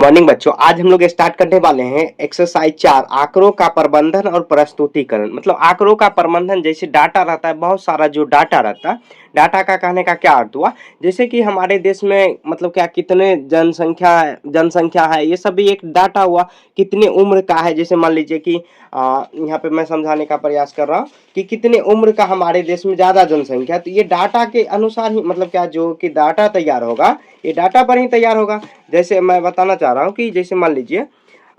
Morning बच्चों, आज हम लोग स्टार्ट करने वाले हैं एक्सरसाइज 4 आंकड़ों का प्रबंधन और प्रस्तुतिकरण। मतलब आंकड़ों का प्रबंधन, जैसे डाटा रहता है, बहुत सारा जो डाटा रहता है, डाटा का कहने का क्या अर्थ हुआ, जैसे कि हमारे देश में मतलब क्या कितने जनसंख्या है, ये सब भी एक डाटा हुआ। कितने उम्र का है, जैसे मान लीजिए कि यहाँ पे मैं समझाने का प्रयास कर रहा हूँ कि कितने उम्र का हमारे देश में ज्यादा जनसंख्या है, तो ये डाटा के अनुसार ही मतलब क्या जो कि डाटा तैयार होगा, ये डाटा पर ही तैयार होगा। जैसे मैं बताना चाह रहा हूँ कि जैसे मान लीजिए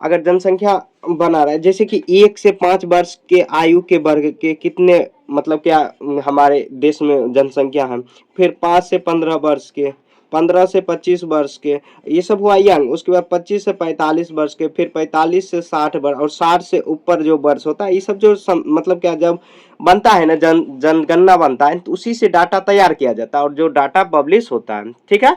अगर जनसंख्या बना रहा है, जैसे कि 1 से 5 वर्ष के आयु के वर्ग के कितने मतलब क्या हमारे देश में जनसंख्या है। फिर 5 से 15 वर्ष के, 15 से 25 वर्ष के, ये सब हुआ यंग। उसके बाद 25 से 45 वर्ष के, फिर 45 से 60 वर्ष, और 60 से ऊपर जो वर्ष होता है, ये सब जो मतलब क्या जब बनता है ना, जनगणना बनता है, तो उसी से डाटा तैयार किया जाता है और जो डाटा पब्लिश होता है। ठीक है,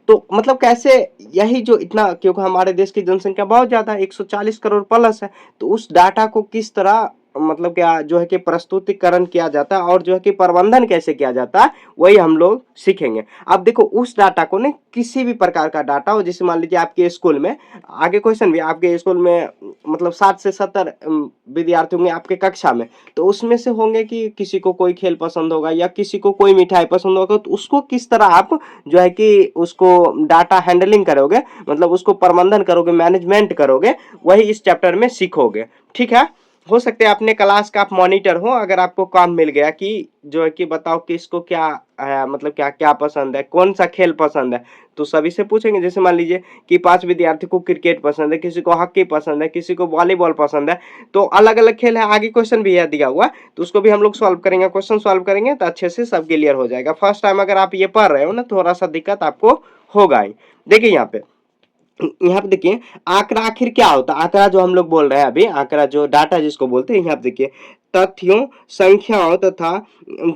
तो मतलब कैसे, यही जो इतना, क्योंकि हमारे देश की जनसंख्या बहुत ज्यादा है, 140 करोड़ प्लस है, तो उस डाटा को किस तरह मतलब क्या जो है कि प्रस्तुतिकरण किया जाता है और जो है कि प्रबंधन कैसे किया जाता है, वही हम लोग सीखेंगे। अब देखो, उस डाटा को ना, किसी भी प्रकार का डाटा हो, जैसे मान लीजिए आपके स्कूल में, आगे क्वेश्चन भी, आपके स्कूल में मतलब 60 से 70 विद्यार्थी होंगे आपके कक्षा में, तो उसमें से होंगे कि किसी को कोई खेल पसंद होगा या किसी को कोई मिठाई पसंद होगा, तो उसको किस तरह आप जो है कि उसको डाटा हैंडलिंग करोगे, मतलब उसको प्रबंधन करोगे, मैनेजमेंट करोगे, वही इस चैप्टर में सीखोगे। ठीक है, हो सकता है अपने क्लास का आप मॉनिटर हो, अगर आपको काम मिल गया कि जो है कि बताओ किसको क्या है, मतलब क्या क्या पसंद है, कौन सा खेल पसंद है, तो सभी से पूछेंगे। जैसे मान लीजिए कि 5 विद्यार्थी को क्रिकेट पसंद है, किसी को हॉकी पसंद है, किसी को वॉलीबॉल पसंद है, तो अलग अलग खेल है। आगे क्वेश्चन भी यह दिया हुआ, तो उसको भी हम लोग सॉल्व करेंगे। क्वेश्चन सॉल्व करेंगे तो अच्छे से सब क्लियर हो जाएगा। फर्स्ट टाइम अगर आप ये पढ़ रहे हो ना, थोड़ा सा दिक्कत आपको होगा ही। देखिए यहाँ पे देखिए, आंकड़ा आखिर क्या होता है। आंकड़ा जो हम लोग बोल रहे हैं अभी, आंकड़ा जो डाटा जिसको बोलते हैं, यहाँ पे देखिए, तथ्यों, संख्याओं तथा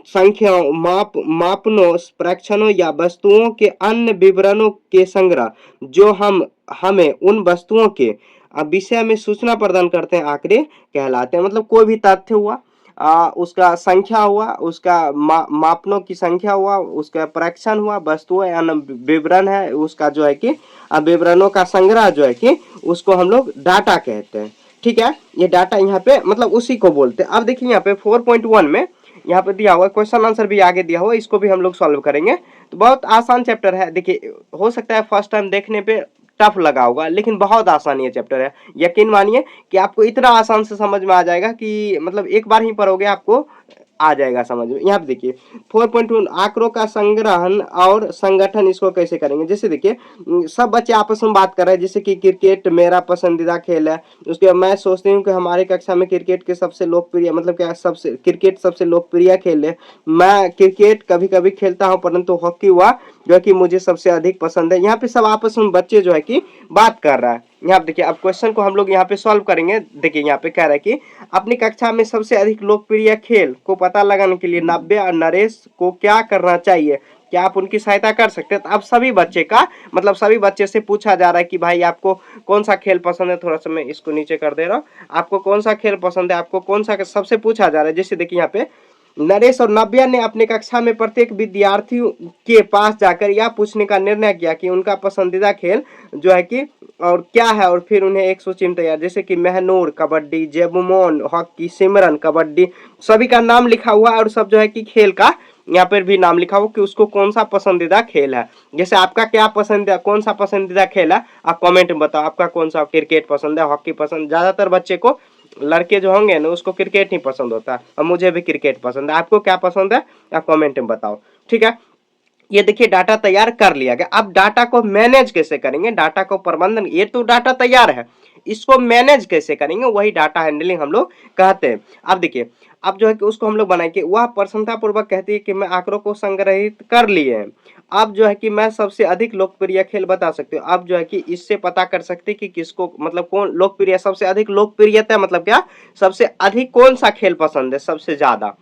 संख्याओं, मापनों, प्रेक्षणों या वस्तुओं के अन्य विवरणों के संग्रह, जो हमें उन वस्तुओं के विषय में सूचना प्रदान करते हैं, आंकड़े कहलाते हैं। मतलब कोई भी तथ्य हुआ, उसका संख्या हुआ, उसका मापनों की संख्या हुआ, उसका प्रेक्षण हुआ, वस्तुएं यानी विवरण है, उसका जो है कि विवरणों का संग्रह जो है कि उसको हम लोग डाटा कहते हैं। ठीक है, ये डाटा यहाँ पे मतलब उसी को बोलते हैं। अब देखिए यहाँ पे 4.1 में यहाँ पे दिया हुआ क्वेश्चन आंसर भी आगे दिया हुआ, इसको भी हम लोग सॉल्व करेंगे। तो बहुत आसान चैप्टर है। देखिए, हो सकता है फर्स्ट टाइम देखने पे टफ लगा होगा, लेकिन बहुत आसान ये चैप्टर है। यकीन मानिए कि आपको इतना आसान से समझ में आ जाएगा कि मतलब एक बार ही पढ़ोगे आपको आ जाएगा समझ में। यहाँ पे देखिए 4.1 आंकड़ों का संग्रहण और संगठन, इसको कैसे करेंगे। जैसे देखिए, सब बच्चे आपस में बात कर रहे हैं, जैसे कि क्रिकेट मेरा पसंदीदा खेल है। उसके बाद मैं सोचती हूँ कि हमारे कक्षा में क्रिकेट के सबसे लोकप्रिय मतलब क्या, सबसे क्रिकेट सबसे लोकप्रिय खेल है। मैं क्रिकेट कभी कभी खेलता हूँ, परंतु हॉकी हुआ जो है कि मुझे सबसे अधिक पसंद है। यहाँ पे सब आपस में बच्चे जो है कि बात कर रहा है। यहाँ पे देखिए, अब क्वेश्चन को हम लोग यहाँ पे सॉल्व करेंगे। देखिए यहाँ पे कह रहा है कि अपनी कक्षा में सबसे अधिक लोकप्रिय खेल को पता लगाने के लिए नव्या और नरेश को क्या करना चाहिए, क्या आप उनकी सहायता कर सकते हैं। तो अब सभी बच्चे का मतलब सभी बच्चे से पूछा जा रहा है कि भाई आपको कौन सा खेल पसंद है। थोड़ा सा मैं इसको नीचे कर दे रहा हूँ। आपको कौन सा खेल पसंद है, आपको कौन सा, सबसे पूछा जा रहा है। जैसे देखिए यहाँ पे नरेश और नव्या ने अपने कक्षा में प्रत्येक विद्यार्थी के पास जाकर यह पूछने का निर्णय किया कि उनका पसंदीदा खेल जो है कि और क्या है, और फिर उन्हें एक सूची तैयार, जैसे कि महनूर कबड्डी, जेबुमोन हॉकी, सिमरन कबड्डी, सभी का नाम लिखा हुआ है और सब जो है कि खेल का यहाँ पर भी नाम लिखा हुआ कि उसको कौन सा पसंदीदा खेल है। जैसे आपका क्या पसंद है, कौन सा पसंदीदा खेल है, आप कमेंट में बताओ। आपका कौन सा, क्रिकेट पसंद है, हॉकी पसंद, ज्यादातर बच्चे को, लड़के जो होंगे ना, उसको क्रिकेट ही पसंद होता है, और मुझे भी क्रिकेट पसंद है। आपको क्या पसंद है, आप कमेंट में बताओ। ठीक है, ये देखिए डाटा तैयार कर लिया गया। अब डाटा को मैनेज कैसे करेंगे, डाटा को प्रबंधन, ये तो डाटा तैयार है, इसको मैनेज कैसे करेंगे, वही डाटा हैंडलिंग हम लोग कहते हैं। अब देखिए, अब जो है कि उसको हम लोग बनाएंगे। वह प्रसन्नता पूर्वक कहती है कि मैं आंकड़ों को संग्रहित कर लिए हैं। अब जो है कि मैं सबसे अधिक लोकप्रिय खेल बता सकती हूँ। अब जो है कि इससे पता कर सकते कि किसको मतलब कौन लोकप्रिय, सबसे अधिक लोकप्रियता मतलब क्या, सबसे अधिक कौन सा खेल पसंद है सबसे ज्यादा।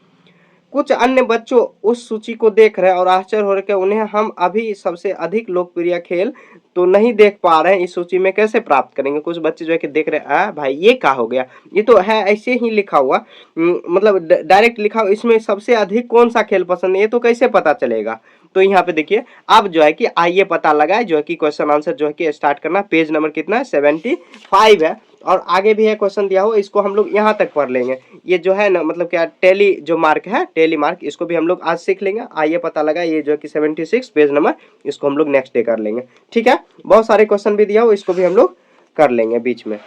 कुछ अन्य बच्चों उस सूची को देख रहे हैं और आश्चर्य हो रहे कि उन्हें हम अभी सबसे अधिक लोकप्रिय खेल तो नहीं देख पा रहे हैं, इस सूची में कैसे प्राप्त करेंगे। कुछ बच्चे जो है कि देख रहे हैं, भाई ये क्या हो गया, ये तो है ऐसे ही लिखा हुआ, मतलब डायरेक्ट लिखा हुआ, इसमें सबसे अधिक कौन सा खेल पसंद है, ये तो कैसे पता चलेगा। तो यहाँ पे देखिए अब जो है कि आइए पता लगाए जो है कि क्वेश्चन आंसर जो है कि स्टार्ट करना। पेज नंबर कितना है 75 है और आगे भी है क्वेश्चन दिया हुआ, इसको हम लोग यहाँ तक पढ़ लेंगे। ये जो है ना मतलब क्या टेली जो मार्क है, टेली मार्क, इसको भी हम लोग आज सीख लेंगे। आइए पता लगाए ये जो है कि 76 पेज नंबर, इसको हम लोग नेक्स्ट डे कर लेंगे। ठीक है, बहुत सारे क्वेश्चन भी दिया हुआ, इसको भी हम लोग कर लेंगे बीच में।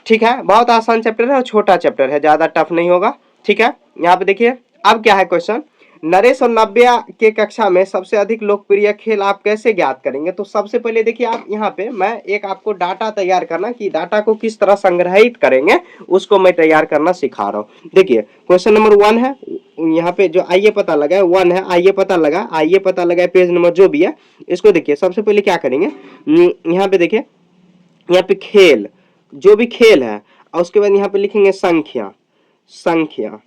ठीक है, बहुत आसान चैप्टर है और छोटा चैप्टर है, ज्यादा टफ नहीं होगा। ठीक है, यहाँ पे देखिए अब क्या है क्वेश्चन, नरेश और नव्या के कक्षा में सबसे अधिक लोकप्रिय खेल आप कैसे ज्ञात करेंगे। तो सबसे पहले देखिए आप यहाँ पे मैं एक आपको डाटा तैयार करना कि डाटा को किस तरह संग्रहित करेंगे उसको मैं तैयार करना सिखा रहा हूँ। देखिए क्वेश्चन नंबर 1 है, यहाँ पे जो आइए पता लगा 1 है, आइए पता लगा पेज नंबर जो भी है, इसको देखिए सबसे पहले क्या करेंगे, यहाँ पे देखिए यहाँ पे खेल, जो भी खेल है और उसके बाद यहाँ पे लिखेंगे संख्या, संख्या।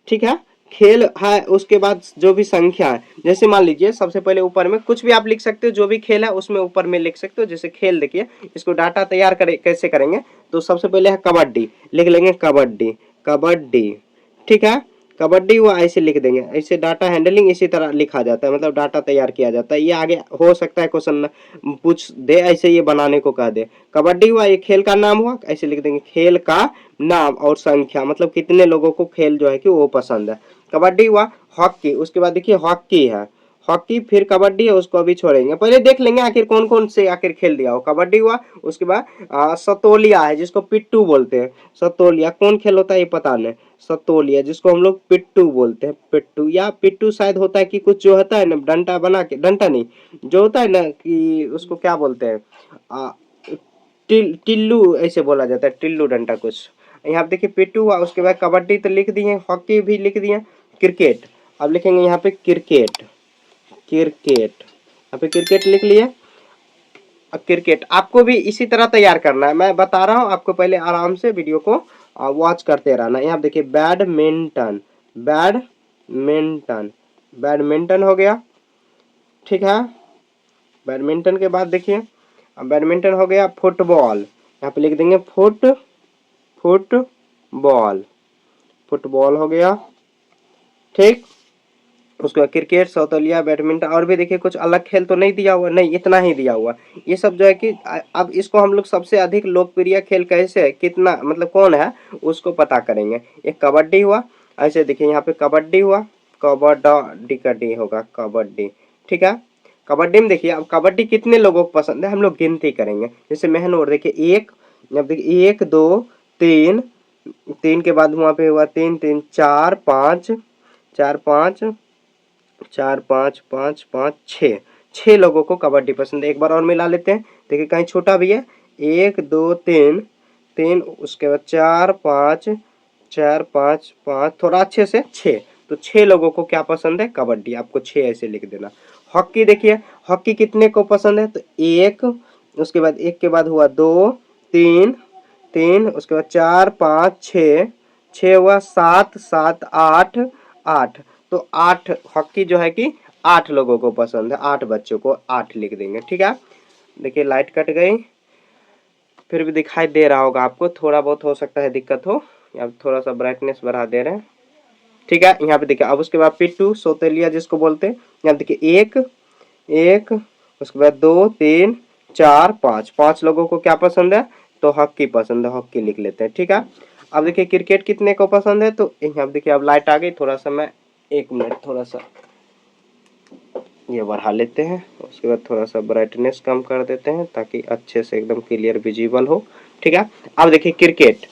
ठीक है, खेल है उसके बाद जो भी संख्या है, जैसे मान लीजिए सबसे पहले ऊपर में कुछ भी आप लिख सकते हो, जो भी खेल है उसमें ऊपर में लिख सकते हो। जैसे खेल देखिए, इसको डाटा तैयार करे कैसे करेंगे, तो सबसे पहले है कबड्डी, लिख लेंगे कबड्डी, कबड्डी। ठीक है, कबड्डी हुआ ऐसे लिख देंगे, ऐसे डाटा हैंडलिंग इसी तरह लिखा जाता है, मतलब डाटा तैयार किया जाता है। ये आगे हो सकता है क्वेश्चन पूछ दे ऐसे, ये बनाने को कह दे। कबड्डी हुआ, ये खेल का नाम हुआ, ऐसे लिख देंगे खेल का नाम और संख्या, मतलब कितने लोगों को खेल जो है कि वो पसंद है। कबड्डी हुआ, हॉकी, उसके बाद देखिए हॉकी है, हॉकी, फिर कबड्डी है, उसको अभी छोड़ेंगे, पहले देख लेंगे आखिर कौन कौन से आखिर खेल दिया हो। कबड्डी हुआ, उसके बाद सतोलिया है जिसको पिट्टू बोलते हैं, सतोलिया कौन खेल होता है ये पता नहीं, सतोलिया जिसको हम लोग पिट्टू बोलते हैं, पिट्टू या पिट्टू शायद होता है कि कुछ जो होता है ना डंडा बना के, डंडा नहीं जो होता है ना कि उसको क्या बोलते हैं, टिल्लू ऐसे बोला जाता है, टिल्लू डंडा कुछ। यहाँ पे देखिए पिट्टू हुआ, उसके बाद कबड्डी तो लिख दिए, हॉकी भी लिख दिए, क्रिकेट अब लिखेंगे यहाँ पे क्रिकेट, क्रिकेट, यहाँ पे क्रिकेट लिख लिए। अब क्रिकेट आपको भी इसी तरह तैयार करना है, मैं बता रहा हूँ आपको, पहले आराम से वीडियो को वॉच करते रहना। यहाँ देखिए बैडमिंटन, बैडमिंटन, बैडमिंटन हो गया। ठीक है, बैडमिंटन के बाद देखिए बैडमिंटन हो गया, फुटबॉल, यहाँ पे लिख देंगे फुटबॉल, फुटबॉल हो गया। ठीक, उसके बाद क्रिकेट, सौतोलिया, बैडमिंटन, और भी देखिए कुछ अलग खेल तो नहीं दिया हुआ, नहीं इतना ही दिया हुआ। ये सब जो है कि अब इसको हम लोग सबसे अधिक लोकप्रिय खेल कैसे कितना मतलब कौन है उसको पता करेंगे। एक कबड्डी हुआ, ऐसे देखिए यहाँ पे कबड्डी हुआ, कबड्डी का डी होगा कबड्डी। ठीक है, कबड्डी में देखिए अब कबड्डी कितने लोगों को पसंद है हम लोग गिनती करेंगे। जैसे मेहनोर देखिए एक, अब देखिए 1 2 3, 3 के बाद वहाँ पे हुआ 3 3 4 5 4 5 4 5 5 5 6, 6 लोगों को कबड्डी पसंद है। एक बार और मिला लेते हैं, देखिए कहीं छोटा भी है, 1 2 3 3, उसके बाद 4 5 4 5 5, थोड़ा अच्छे से 6, तो 6 लोगों को क्या पसंद है कबड्डी, आपको 6 ऐसे लिख देना। हॉकी देखिए, हॉकी कितने को पसंद है, तो 1, उसके बाद 1 के बाद हुआ 2 3 3, उसके बाद 4 5 6, 6 हुआ 7 7 8 8, तो 8 हॉकी जो है कि 8 लोगों को पसंद है, 8 बच्चों को 8 लिख देंगे। ठीक है, देखिए लाइट कट गई, फिर भी दिखाई दे रहा होगा आपको, थोड़ा बहुत हो सकता है दिक्कत हो, यहाँ थोड़ा सा ब्राइटनेस बढ़ा दे रहे हैं। ठीक है, यहाँ पे देखिए अब उसके बाद पिट्टू सौतेलिया जिसको बोलते हैं, यहाँ देखिए 1 1, उसके बाद 2 3 4 5, 5 लोगों को क्या पसंद है, तो हॉकी पसंद है, हॉकी लिख लेते हैं। ठीक है, अब देखिए क्रिकेट कितने को पसंद है, तो यहाँ देखिए अब लाइट आ गई, थोड़ा सा मैं 1 मिनट थोड़ा सा ये बढ़ा लेते हैं, उसके बाद थोड़ा सा ब्राइटनेस कम कर देते हैं ताकि अच्छे से एकदम क्लियर विजिबल हो। ठीक है, अब देखिए क्रिकेट,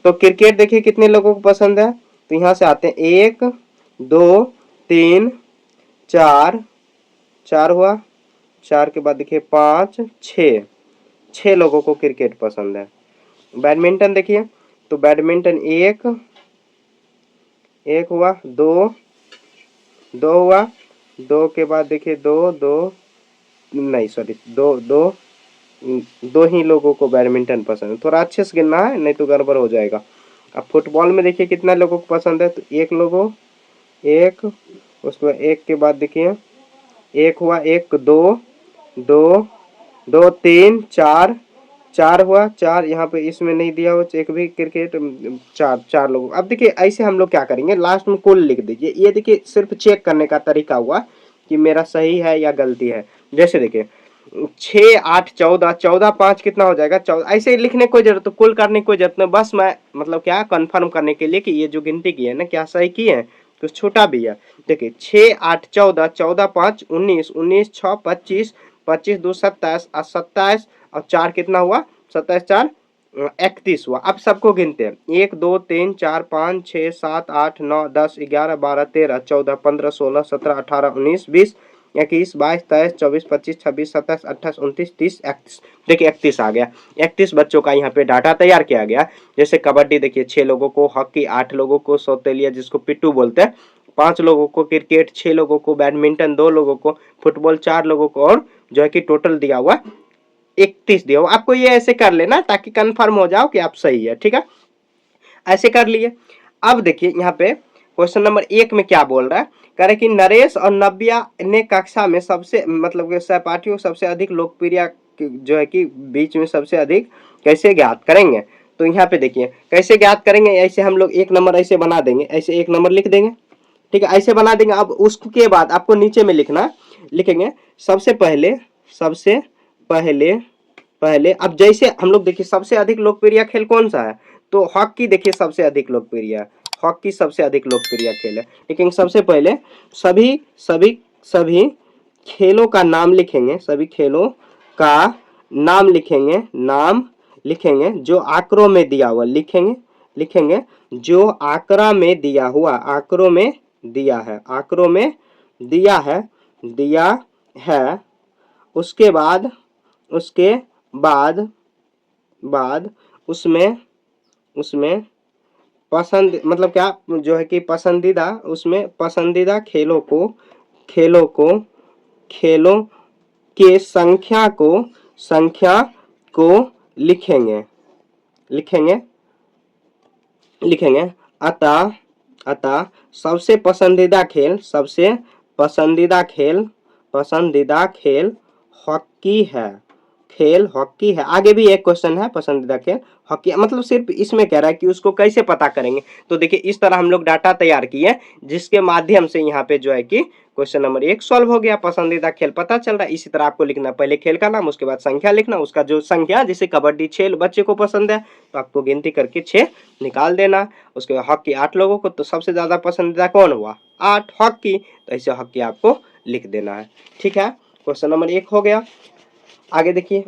तो क्रिकेट देखिए कितने लोगों को पसंद है, तो यहाँ से आते हैं 1 2 3 4, 4 हुआ, 4 के बाद देखिए 5 6, 6 लोगों को क्रिकेट पसंद है। बैडमिंटन देखिए, तो बैडमिंटन 1 1 हुआ, 2 2 हुआ, 2 के बाद देखिए 2 2 नहीं सॉरी 2 2 2 ही लोगों को बैडमिंटन पसंद है, थोड़ा अच्छे से गिनना है नहीं तो गड़बड़ हो जाएगा। अब फुटबॉल में देखिए कितना लोगों को पसंद है, तो 1 लोगों 1, उसके बाद 1 के बाद देखिए 1 हुआ, 1 2 2 2 3 4, 4 हुआ, 4 यहाँ पे इसमें नहीं दिया हुआ एक भी क्रिकेट, 4 लोग। अब देखिए ऐसे हम लोग क्या करेंगे लास्ट में कुल लिख दीजिए, ये देखिए सिर्फ चेक करने का तरीका हुआ कि मेरा सही है या गलती है। जैसे देखिए 6 8 14 14 5 कितना हो जाएगा 14, ऐसे ही लिखने की कोई जरूरत, तो कुल करने की कोई जरूरत नहीं, बस मैं मतलब क्या कंफर्म करने के लिए कि ये जो गिनती की है ना क्या सही की है, तो छोटा भी है। देखिए 6 8 14 14 5 19 19 6 25 25 2 27 और 27 और 4 कितना हुआ 27 4 31 हुआ। अब सबको गिनते हैं 1 2 3 4 5 6 7 8 9 10 11 12 13 14 15 16 17 18 19 20 21 22 23 24 25 26 27 28 29 30 31। देखिए 31 आ गया। 31 बच्चों का यहाँ पे डाटा तैयार किया गया। जैसे कबड्डी देखिए 6 लोगों को, हॉकी 8 लोगों को, सौतेलिया जिसको पिट्टू बोलते हैं 5 लोगों को, क्रिकेट 6 लोगों को, बैडमिंटन 2 लोगों को, फुटबॉल 4 लोगों को, और जो है कि टोटल दिया हुआ 31 दिया हुआ। आपको ये ऐसे कर लेना ताकि कंफर्म हो जाओ कि आप सही है, ठीक है, ऐसे कर लिए। अब देखिए यहाँ पे क्वेश्चन नंबर 1 में क्या बोल रहा है, कह रहे कि नरेश और नव्या ने कक्षा में सबसे मतलब कि सहपाठियों सबसे अधिक लोकप्रिय जो है कि बीच में सबसे अधिक कैसे ज्ञात करेंगे। तो यहाँ पे देखिए कैसे ज्ञात करेंगे, ऐसे हम लोग 1 नंबर ऐसे बना देंगे, ऐसे 1 नंबर लिख देंगे, ठीक है, ऐसे बना देंगे। अब उसके बाद आपको नीचे में लिखना, लिखेंगे सबसे पहले, सबसे पहले पहले अब जैसे हम लोग देखिए सबसे अधिक लोकप्रिय खेल कौन सा है, तो हॉकी देखिए सबसे अधिक लोकप्रिय है, हॉकी सबसे अधिक लोकप्रिय खेल है। लेकिन सबसे पहले सभी सभी सभी खेलों का नाम लिखेंगे, सभी खेलों का नाम लिखेंगे, नाम लिखेंगे जो आंकड़ों में दिया हुआ, लिखेंगे लिखेंगे जो आंकड़ा में दिया हुआ, आंकड़ों में दिया है, आंकड़ों में दिया है, दिया है। उसके बाद, उसके बाद बाद उसमें, उसमें पसंद मतलब क्या जो है कि पसंदीदा, उसमें पसंदीदा खेलों को, खेलों को, खेलों के संख्या को लिखेंगे, लिखेंगे लिखेंगे। अतः अतः सबसे पसंदीदा खेल, सबसे पसंदीदा खेल, पसंदीदा खेल हॉकी है, खेल हॉकी है। आगे भी एक क्वेश्चन है पसंदीदा खेल हॉकी, मतलब सिर्फ इसमें कह रहा है कि उसको कैसे पता करेंगे। तो देखिए इस तरह हम लोग डाटा तैयार किए जिसके माध्यम से यहाँ पे जो है कि क्वेश्चन नंबर 1 सॉल्व हो गया, पसंदीदा खेल पता चल रहा है। इसी तरह आपको लिखना पहले खेल का नाम, उसके बाद संख्या लिखना, उसका जो संख्या, जैसे कबड्डी 6 बच्चे को पसंद है तो आपको गिनती करके 6 निकाल देना। उसके बाद हॉकी 8 लोगों को, तो सबसे ज्यादा पसंदीदा कौन हुआ 8 हॉकी, तो ऐसे हॉकी आपको लिख देना है, ठीक है। क्वेश्चन नंबर 1 हो गया। आगे देखिए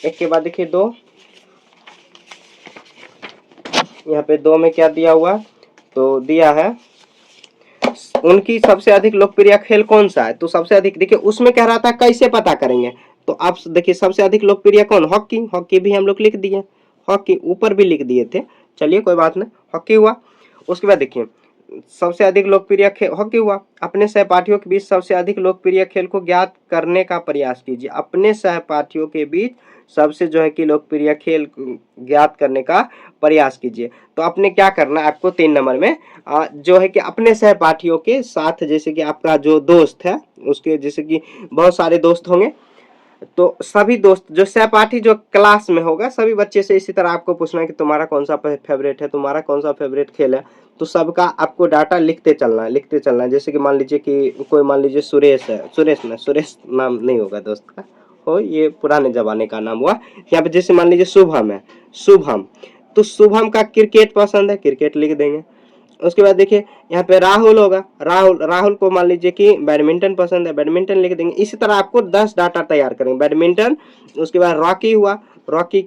1 के बाद देखिए 2, यहाँ पे 2 में क्या दिया हुआ, तो दिया है उनकी सबसे अधिक लोकप्रिय खेल कौन सा है। तो सबसे अधिक देखिए उसमें कह रहा था कैसे पता करेंगे, तो आप देखिए सबसे अधिक लोकप्रिय कौन, हॉकी, हॉकी भी हम लोग लिख दिए, हॉकी ऊपर भी लिख दिए थे, चलिए कोई बात नहीं, हॉकी हुआ। उसके बाद देखिए सबसे अधिक लोकप्रिय खेल हॉकी हुआ। अपने सहपाठियों के बीच सबसे अधिक लोकप्रिय खेल को ज्ञात करने का प्रयास कीजिए, अपने सहपाठियों के बीच सबसे जो है कि लोकप्रिय खेल ज्ञात करने का प्रयास कीजिए। तो आपने क्या करना है, आपको 3 नंबर में जो है कि अपने सहपाठियों के साथ, जैसे कि आपका जो दोस्त है उसके जैसे कि बहुत सारे दोस्त होंगे, तो सभी दोस्त जो सहपाठी जो क्लास में होगा सभी बच्चे से इसी तरह आपको पूछना है कि तुम्हारा कौन सा फेवरेट है, तुम्हारा कौन सा फेवरेट खेल है। तो सबका आपको डाटा लिखते चलना है, लिखते चलना है। जैसे कि मान लीजिए कि कोई मान लीजिए सुरेश है, सुरेश ना, सुरेश नाम नहीं होगा दोस्त का, हो ये पुराने जमाने का नाम हुआ। यहाँ पे जैसे मान लीजिए शुभम है, शुभम, तो शुभम का क्रिकेट पसंद है, क्रिकेट लिख देंगे। उसके बाद देखिए यहाँ पे राहुल होगा, राहुल, राहुल को मान लीजिए कि बैडमिंटन पसंद है, बैडमिंटन लिख देंगे। इसी तरह आपको 10 डाटा तैयार करेंगे, बैडमिंटन। उसके बाद रॉकी हुआ, रॉकी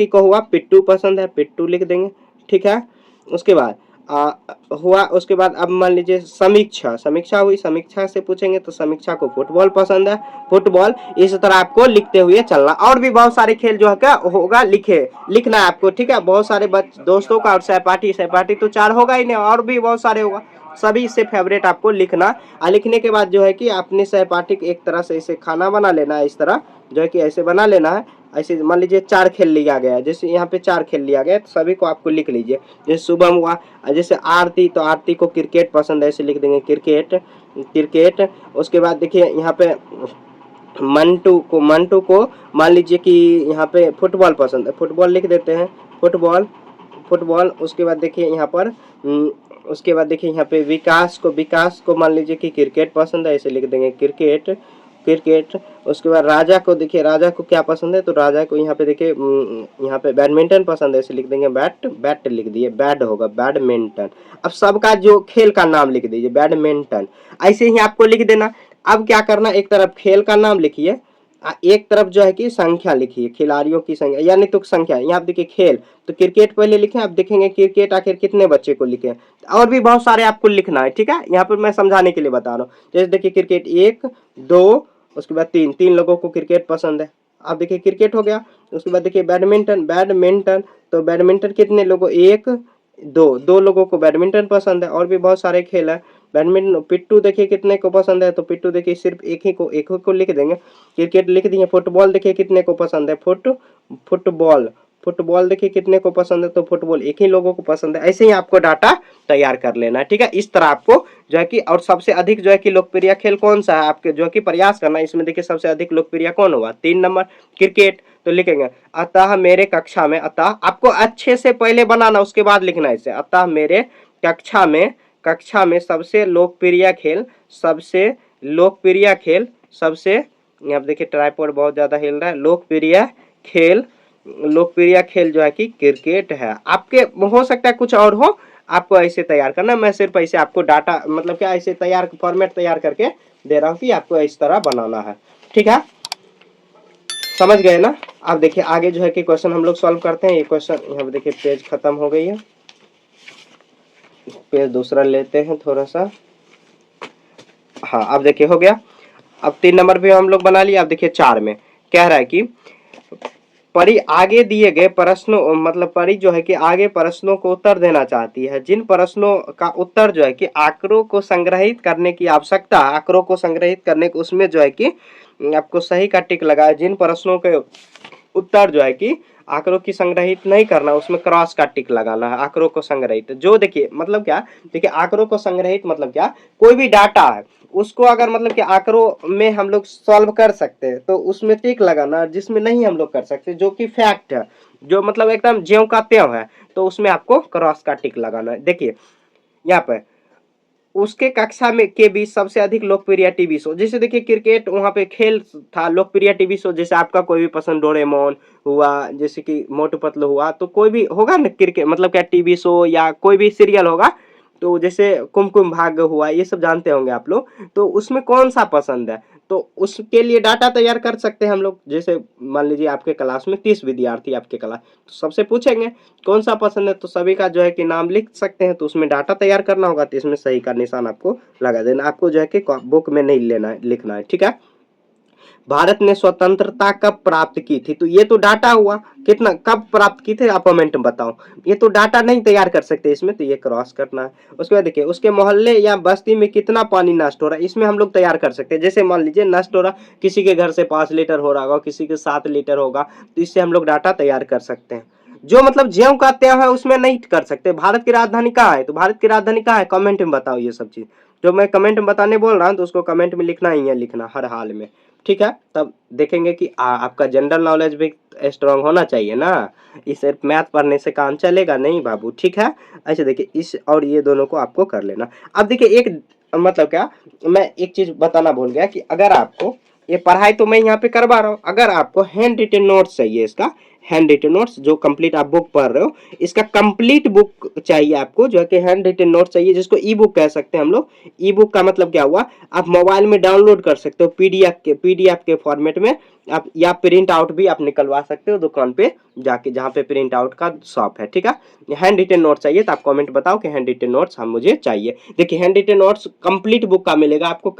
को हुआ पिट्टू पसंद है, पिट्टू लिख देंगे, ठीक है। उसके बाद हुआ, उसके बाद अब मान लीजिए समीक्षा, समीक्षा हुई, समीक्षा से पूछेंगे तो समीक्षा को फुटबॉल पसंद है, फुटबॉल। इस तरह आपको लिखते हुए चलना। और भी बहुत सारे खेल जो है क्या होगा लिखना है आपको, ठीक है। बहुत सारे दोस्तों का और सहपाठी, सहपाठी तो 4 होगा ही नहीं, और भी बहुत सारे होगा, सभी से फेवरेट आपको लिखना। लिखने के बाद जो है कि अपने सहपाठी एक तरह से इसे खाना बना लेना है, इस तरह जो है कि ऐसे बना लेना है। ऐसे मान लीजिए 4 खेल लिया गया है, जैसे यहाँ पे 4 खेल लिया गया, तो सभी को आपको लिख लीजिए। जैसे शुभम हुआ, जैसे आरती, तो आरती को क्रिकेट पसंद है, ऐसे लिख देंगे क्रिकेट, क्रिकेट। उसके बाद देखिए यहाँ पे मंटू को मान लीजिए कि यहाँ पे फुटबॉल पसंद है, फुटबॉल लिख देते हैं, फुटबॉल, फुटबॉल। उसके बाद देखिए यहाँ पर उसके बाद देखिए यहाँ पे विकास को मान लीजिए कि क्रिकेट पसंद है, ऐसे लिख देंगे क्रिकेट क्रिकेट। उसके बाद राजा को देखिए, राजा को क्या पसंद है, तो राजा को यहाँ पे देखिए यहाँ पे बैडमिंटन पसंद है, ऐसे लिख देंगे बैट लिख दिए, बैड होगा बैडमिंटन। अब सबका जो खेल का नाम लिख दीजिए बैडमिंटन, ऐसे ही आपको लिख देना। अब क्या करना, एक तरफ खेल का नाम लिखिए, एक तरफ जो है कि संख्या लिखिए, खिलाड़ियों की संख्या, यानी तो संख्या। यहाँ देखिए खेल, तो क्रिकेट पहले लिखे, आप देखेंगे क्रिकेट आखिर कितने बच्चे को लिखे, और भी बहुत सारे आपको लिखना है, ठीक है। यहाँ पर मैं समझाने के लिए बता रहा हूँ। जैसे देखिए क्रिकेट 1 2, उसके बाद 3, 3 लोगों को क्रिकेट पसंद है। अब देखिए क्रिकेट हो गया। उसके बाद देखिए बैडमिंटन, तो बैडमिंटन कितने लोगों, 1 2, 2 लोगों को बैडमिंटन पसंद है, और भी बहुत सारे खेल है। बैडमिंटन, पिट्टू देखिए कितने को पसंद है, तो पिट्टू देखिए सिर्फ एक ही को लिख देंगे। क्रिकेट लिख दिए। फुटबॉल देखिए कितने को पसंद है, फुटबॉल फुटबॉल देखिए कितने को पसंद है, तो फुटबॉल एक ही लोगों को पसंद है। ऐसे ही आपको डाटा तैयार कर लेना है, ठीक है। इस तरह आपको जो है कि, और सबसे अधिक जो है कि लोकप्रिय खेल कौन सा है आपके, जो है कि प्रयास करना है। इसमें देखिए सबसे अधिक लोकप्रिय कौन होगा, 3 नंबर क्रिकेट, तो लिखेंगे अतः मेरे कक्षा में, अतः आपको अच्छे से पहले बनाना, उसके बाद लिखना है इसे। अतः मेरे कक्षा में सबसे लोकप्रिय खेल, सबसे लोकप्रिय खेल, सबसे, यहाँ देखिए ट्राइपॉड बहुत ज्यादा हिल रहा है, लोकप्रिय खेल जो है कि क्रिकेट है। आपके हो सकता है कुछ और हो, आपको ऐसे तैयार करना। मैं सिर्फ ऐसे आपको डाटा मतलब क्या ऐसे तैयार फॉर्मेट तैयार करके दे रहा हूँ कि आपको इस तरह बनाना है, ठीक है। समझ गए ना। अब देखिए आगे जो है कि क्वेश्चन हम लोग सॉल्व करते हैं। ये क्वेश्चन यहाँ पे देखिए पेज खत्म हो गई है, पेज दूसरा लेते हैं थोड़ा सा। हाँ अब देखिए हो गया। अब 3 नंबर पे हम लोग बना लिया। अब देखिए 4 में कह रहा है कि परी आगे दिए गए प्रश्नों, मतलब परी जो है कि आगे प्रश्नों को उत्तर देना चाहती है। जिन प्रश्नों का उत्तर जो है कि आंकड़ों को संग्रहित करने की आवश्यकता, आंकड़ों को संग्रहित करने को, उसमें जो है कि आपको सही का टिक लगाए। जिन प्रश्नों के उत्तर जो है कि आंकड़ों की संग्रहित नहीं करना, उसमें क्रॉस का टिक लगाना है। आंकड़ों को संग्रहित, जो देखिए मतलब क्या, देखिए आंकड़ों को संग्रहित मतलब क्या, कोई भी डाटा है उसको अगर मतलब कि आंकड़ों में हम लोग सॉल्व कर सकते हैं तो उसमें टिक लगाना, जिसमें नहीं हम लोग कर सकते, जो कि फैक्ट है, जो मतलब एकदम ज्यों का त्यों है, तो उसमें आपको क्रॉस का टिक लगाना है। देखिए यहाँ पे उसके कक्षा में के बीच सबसे अधिक लोकप्रिय टीवी शो, जैसे देखिए क्रिकेट वहां पे खेल था, लोकप्रिय टीवी शो जैसे आपका कोई भी पसंद, डोरेमोन हुआ, जैसे कि मोटू पतलू हुआ, तो कोई भी होगा ना क्रिकेट मतलब क्या टीवी शो या कोई भी सीरियल होगा, तो जैसे कुमकुम भाग्य हुआ, ये सब जानते होंगे आप लोग, तो उसमें कौन सा पसंद है, तो उसके लिए डाटा तैयार कर सकते हैं हम लोग। जैसे मान लीजिए आपके क्लास में 30 विद्यार्थी आपके क्लास, तो सबसे पूछेंगे कौन सा पसंद है, तो सभी का जो है कि नाम लिख सकते हैं, तो उसमें डाटा तैयार करना होगा, तो इसमें सही का निशान आपको लगा देना। आपको जो है कि बुक में नहीं लेना है, लिखना है, ठीक है। भारत ने स्वतंत्रता कब प्राप्त की थी, तो ये तो डाटा हुआ, कितना कब प्राप्त की थी, आप कमेंट में बताओ। ये तो डाटा नहीं तैयार कर सकते इसमें, तो ये क्रॉस करना है। उसके बाद देखिए उसके मोहल्ले या बस्ती में कितना पानी नष्ट हो रहा है, इसमें हम लोग तैयार कर सकते हैं। जैसे मान लीजिए नष्ट हो रहा, किसी के घर से 5 लीटर हो रहा होगा, किसी के 7 लीटर होगा, तो इससे हम लोग डाटा तैयार कर सकते हैं। जो मतलब ज्यों का त्यों है उसमें नहीं कर सकते। भारत की राजधानी कहाँ है, तो भारत की राजधानी कहाँ है, कमेंट में बताओ। ये सब चीज जो मैं कमेंट में बताने बोल रहा हूँ, तो उसको कमेंट में लिखना ही है, लिखना हर हाल में, ठीक है। तब देखेंगे कि आपका जनरल नॉलेज भी स्ट्रांग होना चाहिए ना, इस मैथ पढ़ने से काम चलेगा नहीं बाबू, ठीक है। अच्छा देखिए इस और ये दोनों को आपको कर लेना। अब देखिए एक मतलब क्या, मैं एक चीज बताना भूल गया कि अगर आपको ये पढ़ाई तो मैं यहाँ पे करवा रहा हूँ, अगर आपको हैंड रिटन नोट्स चाहिए, इसका हैंड रिटन नोट्स जो कंप्लीट आप बुक पढ़ रहे हो, इसका कंप्लीट बुक चाहिए आपको, जो है कि हैंड रिटन नोट्स चाहिए, जिसको ई बुक कह सकते हैं हम लोग। ई बुक का मतलब क्या हुआ, आप मोबाइल में डाउनलोड कर सकते हो पीडीएफ के फॉर्मेट में आप, या प्रिंट आउट भी आप निकलवा सकते हो दुकान पे जाके, जहाँ पे प्रिंट आउट का शॉप है, ठीक है। हैंड रिटन नोट्स चाहिए तो आप कमेंट बताओ कि हैंड रिटन नोट्स हम मुझे चाहिए। देखिए handwritten notes complete book का मिलेगा आपको,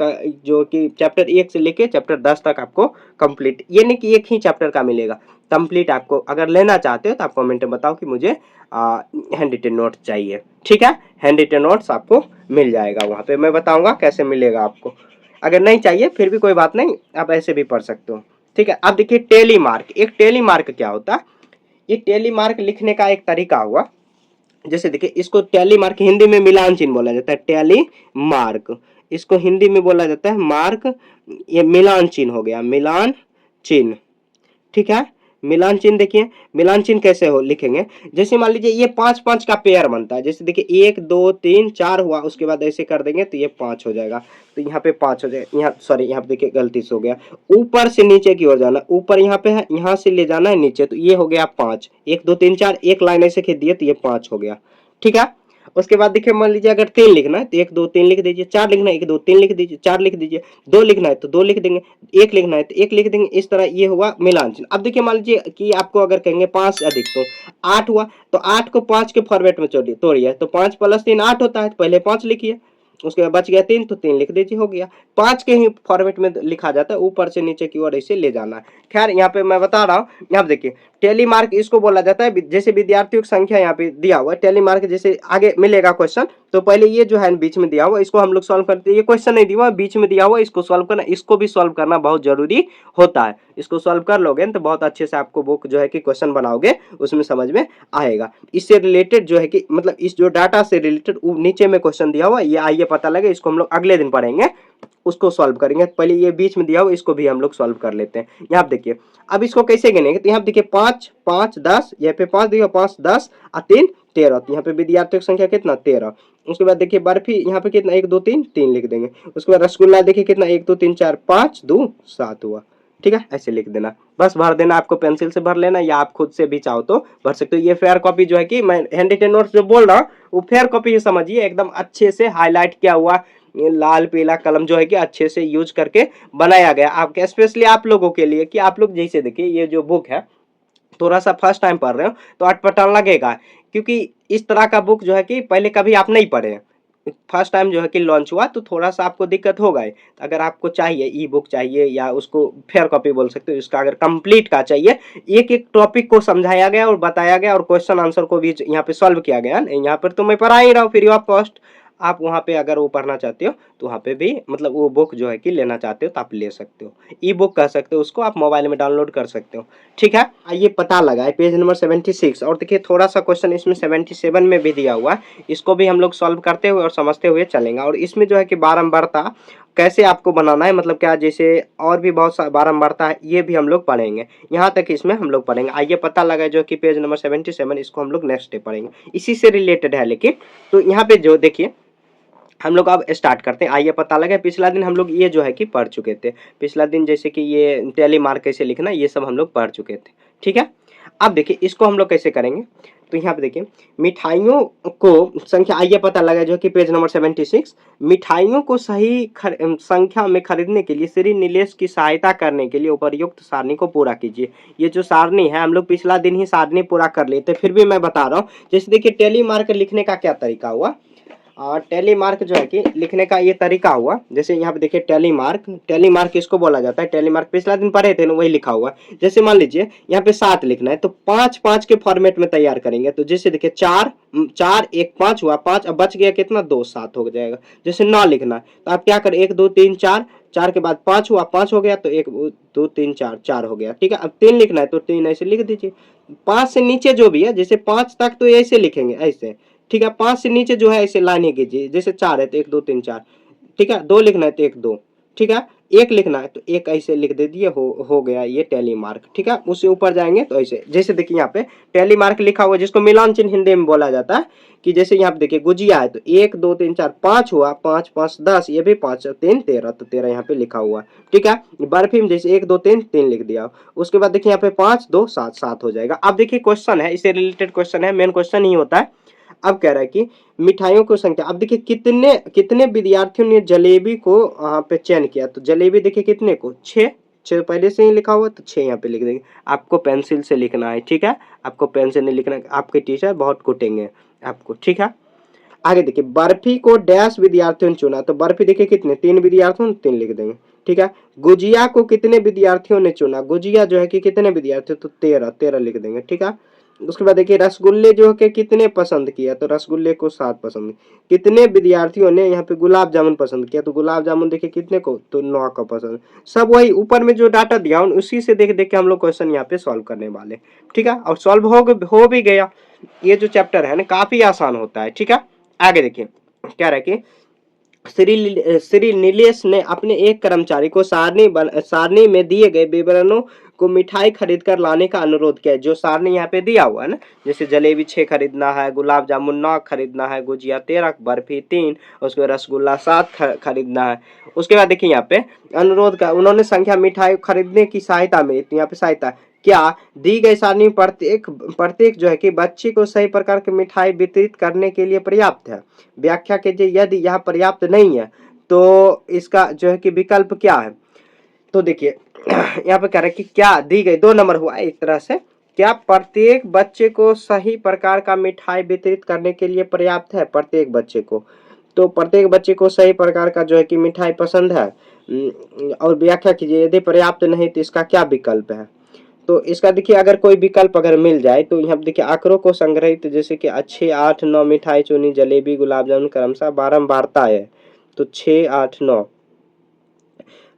जो कि चैप्टर 1 से लेके चैप्टर 10 तक आपको कंप्लीट, ये नहीं कि एक ही चैप्टर का मिलेगा, कंप्लीट आपको अगर लेना चाहते हो तो आप कमेंट में बताओ कि मुझे हैंड रिटन नोट्स चाहिए, ठीक है। हैंड रिटन नोट्स आपको मिल जाएगा, वहां पे मैं बताऊंगा कैसे मिलेगा आपको। अगर नहीं चाहिए फिर भी कोई बात नहीं, आप ऐसे भी पढ़ सकते हो, ठीक है। अब देखिए टेली मार्क, एक टेली मार्क क्या होता है, ये टेली मार्क लिखने का एक तरीका हुआ। जैसे देखिए इसको टेली मार्क हिंदी में मिलान चिन्ह बोला जाता है, टेली मार्क इसको हिंदी में बोला जाता है मार्क, ये मिलान चिन्ह हो गया, मिलान चिन्ह, ठीक है। मिलान चिन्ह देखिए, मिलान चिन्ह कैसे हो लिखेंगे, जैसे मान लीजिए ये 5-5 का पेयर बनता है, जैसे देखिए 1 2 3 4 हुआ, उसके बाद ऐसे कर देंगे तो ये 5 हो जाएगा, तो यहाँ पे 5 हो जाएगा, यहाँ सॉरी यहाँ पे देखिए गलती से हो गया, ऊपर से नीचे की ओर जाना, ऊपर यहाँ पे है, यहाँ से ले जाना है नीचे, तो ये हो गया 5, 1 2 3 4, एक लाइन ऐसे खींच दिए तो ये 5 हो गया, ठीक है। उसके बाद देखिए मान लीजिए अगर 3 लिखना है तो 1 2 3 लिख दीजिए, 4 लिखना है 1 2 3 लिख दीजिए, 4 लिख दीजिए, 2 लिखना है तो 2 लिख देंगे, 1 लिखना है तो 1 लिख देंगे, इस तरह ये हुआ मिलान चिन्ह। अब देखिए मान लीजिए कि आपको अगर कहेंगे 5 अधिक तो 8 हुआ, तो 8 को 5 के फॉर्मेट में तोड़िए, तो 5 + 3 8 होता है, तो पहले 5 लिखिए, उसके बाद बच गया 3 तो 3 लिख दीजिए, हो गया। 5 के ही फॉर्मेट में लिखा जाता है, ऊपर से नीचे की ओर ऐसे ले जाना है। खैर यहाँ पे मैं बता रहा हूँ, यहाँ पे देखिए टेली मार्क इसको बोला जाता है, जैसे विद्यार्थियों की संख्या यहाँ पे दिया हुआ है, टेली मार्क जैसे आगे मिलेगा क्वेश्चन, तो पहले ये जो है बीच में दिया हुआ इसको हम लोग सॉल्व करते हैं, ये क्वेश्चन नहीं दिया हुआ बीच में दिया हुआ, इसको सॉल्व करना, इसको भी सॉल्व करना बहुत जरूरी होता है। इसको सॉल्व कर लोगे तो बहुत अच्छे से आपको बुक जो है कि क्वेश्चन बनाओगे उसमें समझ में आएगा। इससे रिलेटेड जो है कि मतलब इस जो डाटा से रिलेटेड नीचे में क्वेश्चन दिया हुआ, ये आइए पता लगे, इसको हम लोग अगले दिन पढ़ेंगे, उसको सॉल्व करेंगे। पहले ये बीच में दिया हुआ इसको भी हम लोग सॉल्व कर लेते हैं। यहाँ पे देखिए अब इसको कैसे गिनेंगे, तो यहाँ पे देखिए 5 5 10, यहाँ पे 5 दिया, 5 10 और 3 13, तो यहाँ पे विद्यार्थियों की संख्या कितना 13। उसके बाद देखिए बर्फी यहाँ पे कितना 1 2 3 3 लिख देंगे। उसके बाद रसगुल्ला देखिए कितना 1 2 3 4 5 2 7 हुआ, ठीक है, ऐसे लिख देना, बस भर देना, आपको पेंसिल से भर लेना या आप खुद से भी चाहो तो भर सकते हो। ये फेयर कॉपी जो है कि मैं हैंड रिटन नोट्स जो बोल रहा हूँ वो फेयर कॉपी ही समझिए, एकदम अच्छे से हाईलाइट किया हुआ, ये लाल पीला कलम जो है कि अच्छे से यूज करके बनाया गया आपके, स्पेशली आप लोगों के लिए, कि आप लोग जैसे देखिए ये जो बुक है थोड़ा सा फर्स्ट टाइम पढ़ रहे हो तो अटपटा लगेगा, क्योंकि इस तरह का बुक जो है कि पहले कभी आप नहीं पढ़े, फर्स्ट टाइम जो है कि लॉन्च हुआ, तो थोड़ा सा आपको दिक्कत होगा ही। अगर आपको चाहिए ई बुक चाहिए या उसको फेयर कॉपी बोल सकते हो, इसका अगर कंप्लीट का चाहिए, एक एक टॉपिक को समझाया गया और बताया गया और क्वेश्चन आंसर को भी यहाँ पे सॉल्व किया गया, यहाँ पर तो मैं पढ़ा ही रहा हूँ फ्री ऑफ कॉस्ट, आप वहाँ पे अगर वो पढ़ना चाहते हो तो वहाँ पे भी मतलब वो बुक जो है कि लेना चाहते हो तो आप ले सकते हो, ई बुक कह सकते हो उसको, आप मोबाइल में डाउनलोड कर सकते हो, ठीक है। आइए पता लगाए पेज नंबर 76, और देखिए थोड़ा सा क्वेश्चन इसमें 77 में भी दिया हुआ है, इसको भी हम लोग सॉल्व करते हुए और समझते हुए चलेंगे। और इसमें जो है कि बारंबारता कैसे आपको बनाना है, मतलब क्या, जैसे और भी बहुत सा बारंबारता है, ये भी हम लोग पढ़ेंगे, यहाँ तक इसमें हम लोग पढ़ेंगे। आइए पता लगाए जो कि पेज नंबर 77, इसको हम लोग नेक्स्ट डे पढ़ेंगे, इसी से रिलेटेड है लेकिन। तो यहाँ पे जो देखिए हम लोग अब स्टार्ट करते हैं। आइए पता लगे, पिछला दिन हम लोग ये जो है कि पढ़ चुके थे, पिछला दिन जैसे कि ये टेली मार्क कैसे लिखना ये सब हम लोग पढ़ चुके थे, ठीक है। अब देखिए इसको हम लोग कैसे करेंगे, तो यहाँ पे देखिए मिठाइयों को संख्या, आइए पता लगा जो कि पेज नंबर 76, मिठाइयों को सही संख्या में खरीदने के लिए श्री नीलेश की सहायता करने के लिए उपर्युक्त सारणी को पूरा कीजिए। ये जो सारणी है हम लोग पिछला दिन ही सारणी पूरा कर लेते, फिर भी मैं बता रहा हूँ। जैसे देखिए टेली मार्क लिखने का क्या तरीका हुआ, टेली मार्क जो है कि लिखने का ये तरीका हुआ, जैसे यहाँ पे देखिए टेली मार्क इसको बोला जाता है, टेली मार्क पिछला दिन पढ़े थे ना वही लिखा हुआ। जैसे मान लीजिए यहाँ पे 7 लिखना है तो 5 5 के फॉर्मेट में तैयार करेंगे, तो जैसे देखिए 4 4 1 5 हुआ, 5 अब बच गया कितना 2 7 हो जाएगा। जैसे 9 लिखना है तो आप क्या करें 1 2 3 4, 4 के बाद 5 हुआ, 5 हो गया तो 1 2 3 4 4 हो गया, ठीक है। अब 3 लिखना है तो 3 ऐसे लिख दीजिए। 5 से नीचे जो भी है, जैसे 5 तक तो ऐसे लिखेंगे ऐसे, ठीक है। 5 से नीचे जो है ऐसे लाइनें कीजिए, जैसे 4 है तो 1 2 3 4, ठीक है। 2 लिखना है तो 1 2, ठीक है। 1 लिखना है तो 1 ऐसे लिख दे दिए, हो गया ये टेली मार्क, ठीक है। उससे ऊपर जाएंगे तो ऐसे, जैसे देखिए यहाँ पे टेली मार्क लिखा हुआ जिसको मिलान चिन्ह हिंदी में बोला जाता है, कि जैसे यहाँ पे देखिए गुजिया है तो 1 2 3 4 5 हुआ, 5 5 10, ये भी 5 3 13, तो 13 यहाँ पे लिखा हुआ, ठीक है। बर्फी में जैसे 1 2 3 3 लिख दिया। उसके बाद देखिए यहाँ पे 5 2 7 7 हो जाएगा। अब देखिए क्वेश्चन है, इससे रिलेटेड क्वेश्चन है, मेन क्वेश्चन ही होता है। अब कह रहा है कि मिठाइयों को संख्या, अब देखिए कितने कितने विद्यार्थियों ने जलेबी को यहाँ पे चयन किया, तो जलेबी देखिए कितने को 6, 6 पहले से ही लिखा हुआ तो 6 यहाँ पे लिख देंगे। आपको पेंसिल से लिखना है, ठीक है, आपको पेन से नहीं लिखना है, आपके टीचर बहुत कुटेंगे आपको, ठीक है। आगे देखिए बर्फी को डैश विद्यार्थियों ने चुना, तो बर्फी देखिए कितने 3 विद्यार्थियों ने 3 लिख देंगे, ठीक है। गुजिया को कितने विद्यार्थियों ने चुना, गुजिया जो है कि कितने विद्यार्थी, तो 13 13 लिख देंगे, ठीक है। उसके बाद देखिए रसगुल्ले जो है कितने पसंद किया, तो रसगुल्ले को 7 पसंद। कितने विद्यार्थियों ने यहाँ पे गुलाब जामुन पसंद किया, तो गुलाब जामुन देखिए कितने को, तो 9 का पसंद। सब वही ऊपर में जो डाटा दिया उसी से देख देख के हम लोग क्वेश्चन यहाँ पे सॉल्व करने वाले, ठीक है। और सॉल्व हो भी गया। ये जो चैप्टर है ना काफी आसान होता है, ठीक है। आगे देखिए क्या रहे कि श्री नीलेश ने अपने एक कर्मचारी को सारणी में दिए गए विवरणों को मिठाई खरीद कर लाने का अनुरोध किया। जो सारणी यहाँ पे दिया हुआ है ना, जैसे जलेबी 6 खरीदना है, गुलाब जामुन 9 खरीदना है, गुजिया 13, बर्फी 3, उसके बाद रसगुल्ला 7 खरीदना है। उसके बाद देखिए यहाँ पे अनुरोध का उन्होंने संख्या मिठाई खरीदने की सहायता में, यहाँ पे सहायता क्या दी गई सारणी प्रत्येक प्रत्येक जो है कि बच्चे को सही प्रकार की मिठाई वितरित करने के लिए पर्याप्त है। व्याख्या कीजिए, यदि यह पर्याप्त नहीं है तो इसका जो है कि विकल्प क्या है। तो देखिए यहाँ पे कह रहे हैं कि क्या दी गई, 2 नंबर हुआ एक तरह से, क्या प्रत्येक बच्चे को सही प्रकार का मिठाई वितरित करने के लिए पर्याप्त है प्रत्येक बच्चे को। तो प्रत्येक बच्चे को सही प्रकार का जो है कि मिठाई पसंद है। और व्याख्या कीजिए, यदि पर्याप्त नहीं तो इसका क्या विकल्प है। तो इसका देखिए अगर कोई विकल्प अगर मिल जाए तो यहाँ देखिए आंकड़ों को संग्रहित जैसे कि 6, 8, 9 मिठाई चुनी, जलेबी गुलाब जामुन क्रमशः बारंबारता है। तो 6, 8, 9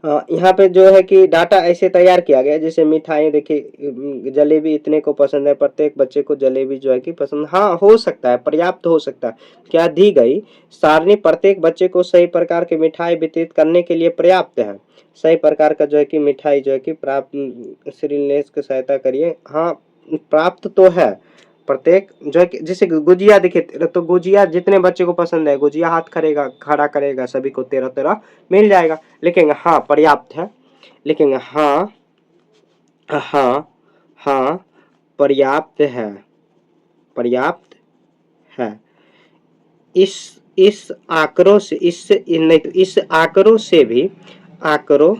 यहाँ पे जो है कि डाटा ऐसे तैयार किया गया जैसे मिठाई देखिए जलेबी इतने को पसंद है, प्रत्येक बच्चे को जलेबी जो है कि पसंद, हाँ हो सकता है, पर्याप्त हो सकता है। क्या दी गई सारणी प्रत्येक बच्चे को सही प्रकार की मिठाई वितरित करने के लिए पर्याप्त है। सही प्रकार का जो है कि मिठाई जो है कि प्राप्त, श्रीलेश की सहायता करिए, हाँ प्राप्त तो है प्रत्येक जो है कि जैसे गुजिया देखिए, तो गुजिया जितने बच्चे को पसंद है गुजिया हाथ करेगा खड़ा करेगा सभी को 13-13 मिल जाएगा। लेकिन हाँ पर्याप्त है, लेकिन हाँ हाँ हाँ पर्याप्त है, पर्याप्त है। इस आंकड़ों से इससे नहीं तो इस आंकड़ों से भी, आंकड़ों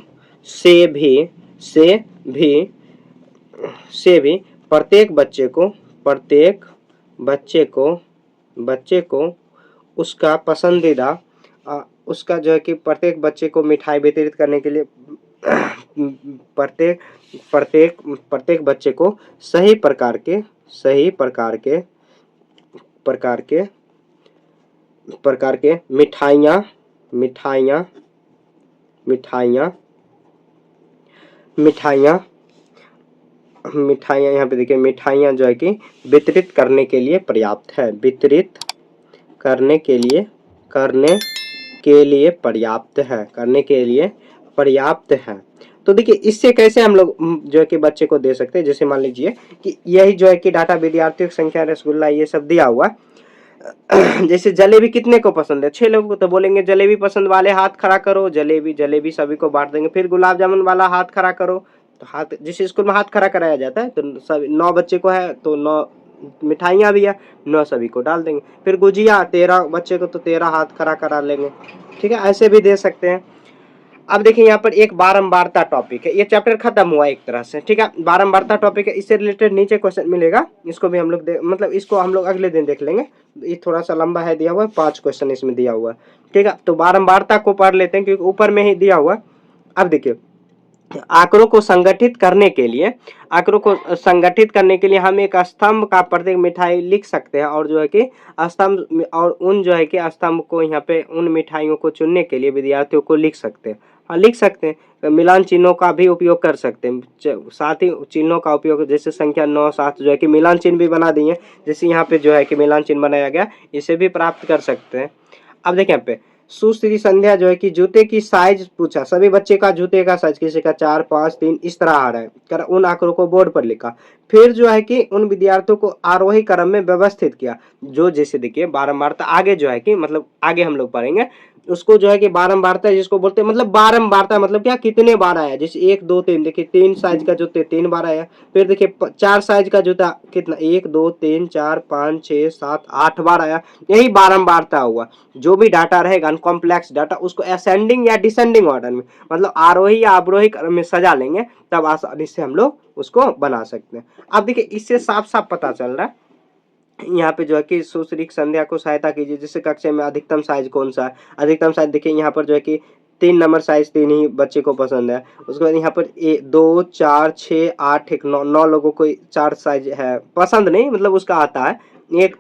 से भी से भी से भी प्रत्येक बच्चे को, प्रत्येक बच्चे को उसका पसंदीदा उसका जो है कि प्रत्येक बच्चे को मिठाई वितरित करने के लिए प्रत्येक प्रत्येक प्रत्येक बच्चे को सही प्रकार के प्रकार के मिठाइयाँ मिठाइयाँ मिठाइयाँ मिठाइयाँ मिठाइयाँ यहाँ पे देखिए मिठाइयाँ जो है कि वितरित करने के लिए पर्याप्त है, वितरित करने के लिए पर्याप्त है, करने के लिए पर्याप्त है। तो देखिए इससे कैसे हम लोग जो है कि बच्चे को दे सकते हैं, जैसे मान लीजिए कि यही जो है कि डाटा विद्यार्थियों की संख्या, रसगुल्ला ये सब दिया हुआ जैसे जलेबी कितने को पसंद है, 6 लोगों को, तो बोलेंगे जलेबी पसंद वाले हाथ खड़ा करो, जलेबी जलेबी सभी को बांट देंगे। फिर गुलाब जामुन वाला हाथ खड़ा करो, तो हाथ जिस स्कूल में हाथ खड़ा कराया जाता है तो सभी 9 बच्चे को है तो 9 मिठाइयाँ भी है, 9 सभी को डाल देंगे। फिर गुजिया 13 बच्चे को तो 13 हाथ खड़ा करा लेंगे, ठीक है, ऐसे भी दे सकते हैं। अब देखिए यहाँ पर एक बारंबारता टॉपिक है, ये चैप्टर खत्म हुआ एक तरह से, ठीक है, बारंबारता टॉपिक है, इससे रिलेटेड नीचे क्वेश्चन मिलेगा, इसको भी हम लोग मतलब इसको हम लोग अगले दिन देख लेंगे। ये थोड़ा सा लंबा है, दिया हुआ है 5 क्वेश्चन इसमें दिया हुआ है, ठीक है। तो बारंबारता को पढ़ लेते हैं क्योंकि ऊपर में ही दिया हुआ। अब देखिए आंकड़ों को संगठित करने के लिए, आंकड़ों को संगठित करने के लिए हम एक स्तंभ का प्रत्येक मिठाई लिख सकते हैं और जो है कि स्तंभ और उन जो है कि स्तंभ को यहाँ पे उन मिठाइयों को चुनने के लिए विद्यार्थियों को लिख सकते हैं। हाँ लिख सकते हैं, मिलान चिन्हों का भी उपयोग कर सकते हैं, साथ ही चिन्हों का उपयोग जैसे संख्या 9, 7 जो है कि मिलान चिन्ह भी बना दिए, जैसे यहाँ पे जो है कि मिलान चिन्ह बनाया गया, इसे भी प्राप्त कर सकते हैं। अब देखिए यहाँ पे सुश्री संध्या जो है कि जूते की साइज पूछा, सभी बच्चे का जूते का साइज किसी का 4, 5, 3 इस तरह आ रहा है, कर उन आंकड़ों को बोर्ड पर लिखा। फिर जो है कि उन विद्यार्थियों को आरोही क्रम में व्यवस्थित किया, जो जैसे देखिए बारंबारता आगे जो है कि मतलब आगे हम लोग पढ़ेंगे उसको जो है कि बारंबारता जिसको बोलते हैं, मतलब बारंबारता मतलब क्या, कितने बार आया, जैसे 1, 2, 3 देखिए 3 साइज का जूते 3 बार आया। फिर देखिए 4 साइज का जूता कितना, 1, 2, 3, 4, 5, 6, 7, 8 बार आया, यही बारंबारता हुआ। जो भी डाटा रहेगा अनकॉम्प्लेक्स डाटा उसको असेंडिंग या डिसेंडिंग ऑर्डर में, मतलब आरोही या अवरोही क्रम में सजा लेंगे, तब आसानी से हम लोग उसको बना सकते हैं। अब देखिए इससे साफ साफ पता चल रहा है यहाँ पे जो है कि सुश्री संध्या को सहायता कीजिए, जिससे कक्षा में अधिकतम साइज कौन सा है। अधिकतम साइज देखिए यहाँ पर जो है कि 3 नंबर साइज 3 ही बच्चे को पसंद है। उसके बाद यहाँ पर 2, 4, 6, 8, 9 लोगों को 4 साइज है, पसंद नहीं मतलब उसका आता है। 1,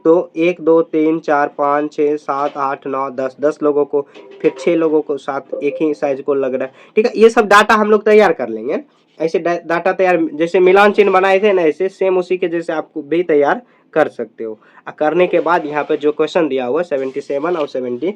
2, 3, 4, 5, 6, 7, 8, 9, 10 लोगों को, फिर 6 लोगों को साथ एक ही साइज को लग रहा है, ठीक है। ये सब डाटा हम लोग तैयार कर लेंगे, ऐसे डाटा तैयार जैसे मिलान चिन्ह बनाए थे ना, ऐसे सेम उसी के जैसे आपको भी तैयार कर सकते हो। करने के बाद यहाँ पे जो क्वेश्चन दिया हुआ 77 और 70,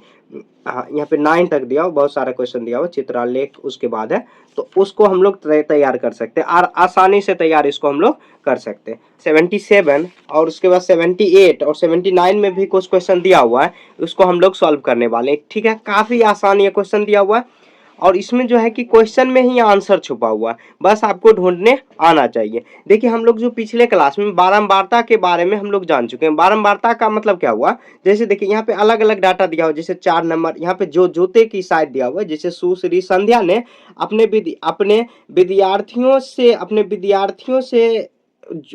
हाँ यहाँ पे 9 तक दिया हुआ, बहुत सारा क्वेश्चन दिया हुआ, चित्रालेख उसके बाद है, तो उसको हम लोग तैयार कर सकते हैं और आसानी से तैयार इसको हम लोग कर सकते हैं। 77 और उसके बाद 78 और 79 में भी कुछ क्वेश्चन दिया हुआ है, उसको हम लोग सॉल्व करने वाले हैं। ठीक है, काफी आसान ये क्वेश्चन दिया हुआ है और इसमें जो है कि क्वेश्चन में ही आंसर छुपा हुआ है, बस आपको ढूंढने आना चाहिए। देखिए हम लोग जो पिछले क्लास में बारंबारता के बारे में हम लोग जान चुके हैं। बारंबारता का मतलब क्या हुआ, जैसे देखिए यहाँ पे अलग अलग डाटा दिया हुआ, जैसे 4 नंबर यहाँ पे जो जूते की साइज दिया हुआ है, जैसे सुश्री संध्या ने अपने विद्यार्थियों से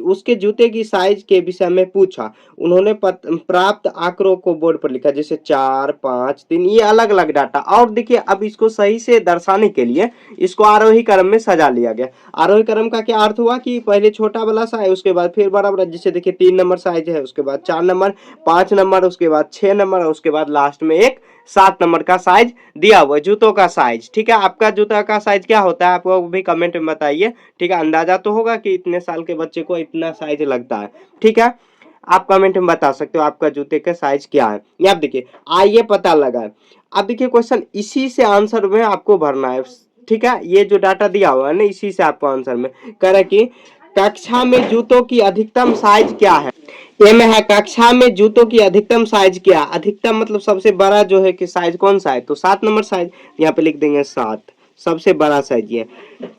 उसके जूते की साइज के विषय में पूछा। उन्होंने प्राप्त आंकड़ों को बोर्ड पर लिखा, जैसे 4, 5, 3, ये अलग अलग डाटा। और देखिए अब इसको सही से दर्शाने के लिए इसको आरोही क्रम में सजा लिया गया। आरोही क्रम का क्या अर्थ हुआ कि पहले छोटा वाला साइज, उसके बाद फिर बड़ा बड़ा, जैसे देखिए 3 नंबर साइज है, उसके बाद 4 नंबर, 5 नंबर, उसके बाद 6 नंबर और उसके बाद लास्ट में एक 7 नंबर का साइज दिया हुआ है, जूतों का साइज। ठीक है, आपका जूता का साइज क्या होता है आपको भी कमेंट में बताइए। ठीक है, अंदाजा तो होगा कि इतने साल के बच्चे को इतना साइज लगता है। ठीक है, आप कमेंट में बता सकते हो आपका जूते का साइज क्या है। ये आप देखिए, आइए पता लगा। अब देखिए क्वेश्चन इसी से आंसर में आपको भरना है। ठीक है, ये जो डाटा दिया हुआ है ना, इसी से आपको आंसर में कह रहा है कि कक्षा में जूतों की अधिकतम साइज क्या है। ये में है कक्षा में जूतों की अधिकतम साइज क्या, अधिकतम मतलब सबसे बड़ा जो है कि साइज कौन सा है, तो 7 नंबर साइज, यहाँ पे लिख देंगे 7, सबसे बड़ा साइज ये।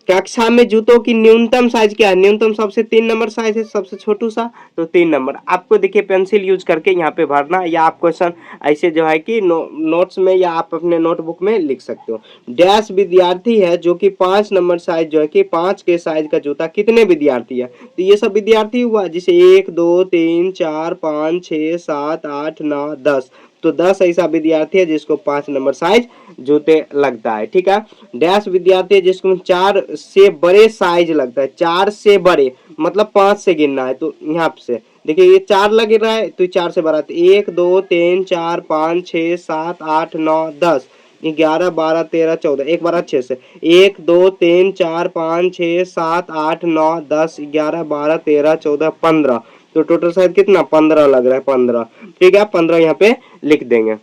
कक्षा में जूतों की न्यूनतम साइज क्या है, न्यूनतम सबसे 3 नंबर साइज है, सबसे छोटू सा, तो 3 नंबर। आपको देखिए पेंसिल यूज करके यहाँ पे भरना, या आप क्वेश्चन ऐसे जो है कि नोट्स में या आप अपने नोटबुक में लिख सकते हो। डैश विद्यार्थी है जो कि 5 नंबर साइज जो है कि 5 के साइज का जूता कितने विद्यार्थी है, तो ये सब विद्यार्थी हुआ, जैसे 1, 2, 3, 4, 5, 6, 7, 8, 9, 10, तो 10 ऐसा विद्यार्थी है जिसको 5 नंबर साइज जूते लगता है। ठीक है, डैश विद्यार्थी है जिसको 4 से बड़े साइज लगता है, 4 से बड़े मतलब 5 से गिनना है, तो यहाँ से देखिए ये 4 लग रहा है तो 4 से बड़ा, तो 1, 2, 3, 4, 5, 6, 7, 8, 9, 10, 11, 12, 13, 14, एक बार अच्छे से, 1, 2, 3, 4, 5, 6, 7, 8, 9, 10, 11, 12, 13, 14, 15, तो टोटल साइज कितना 15 लग रहा है, 15। ठीक है, 15 यहाँ पे लिख देंगे।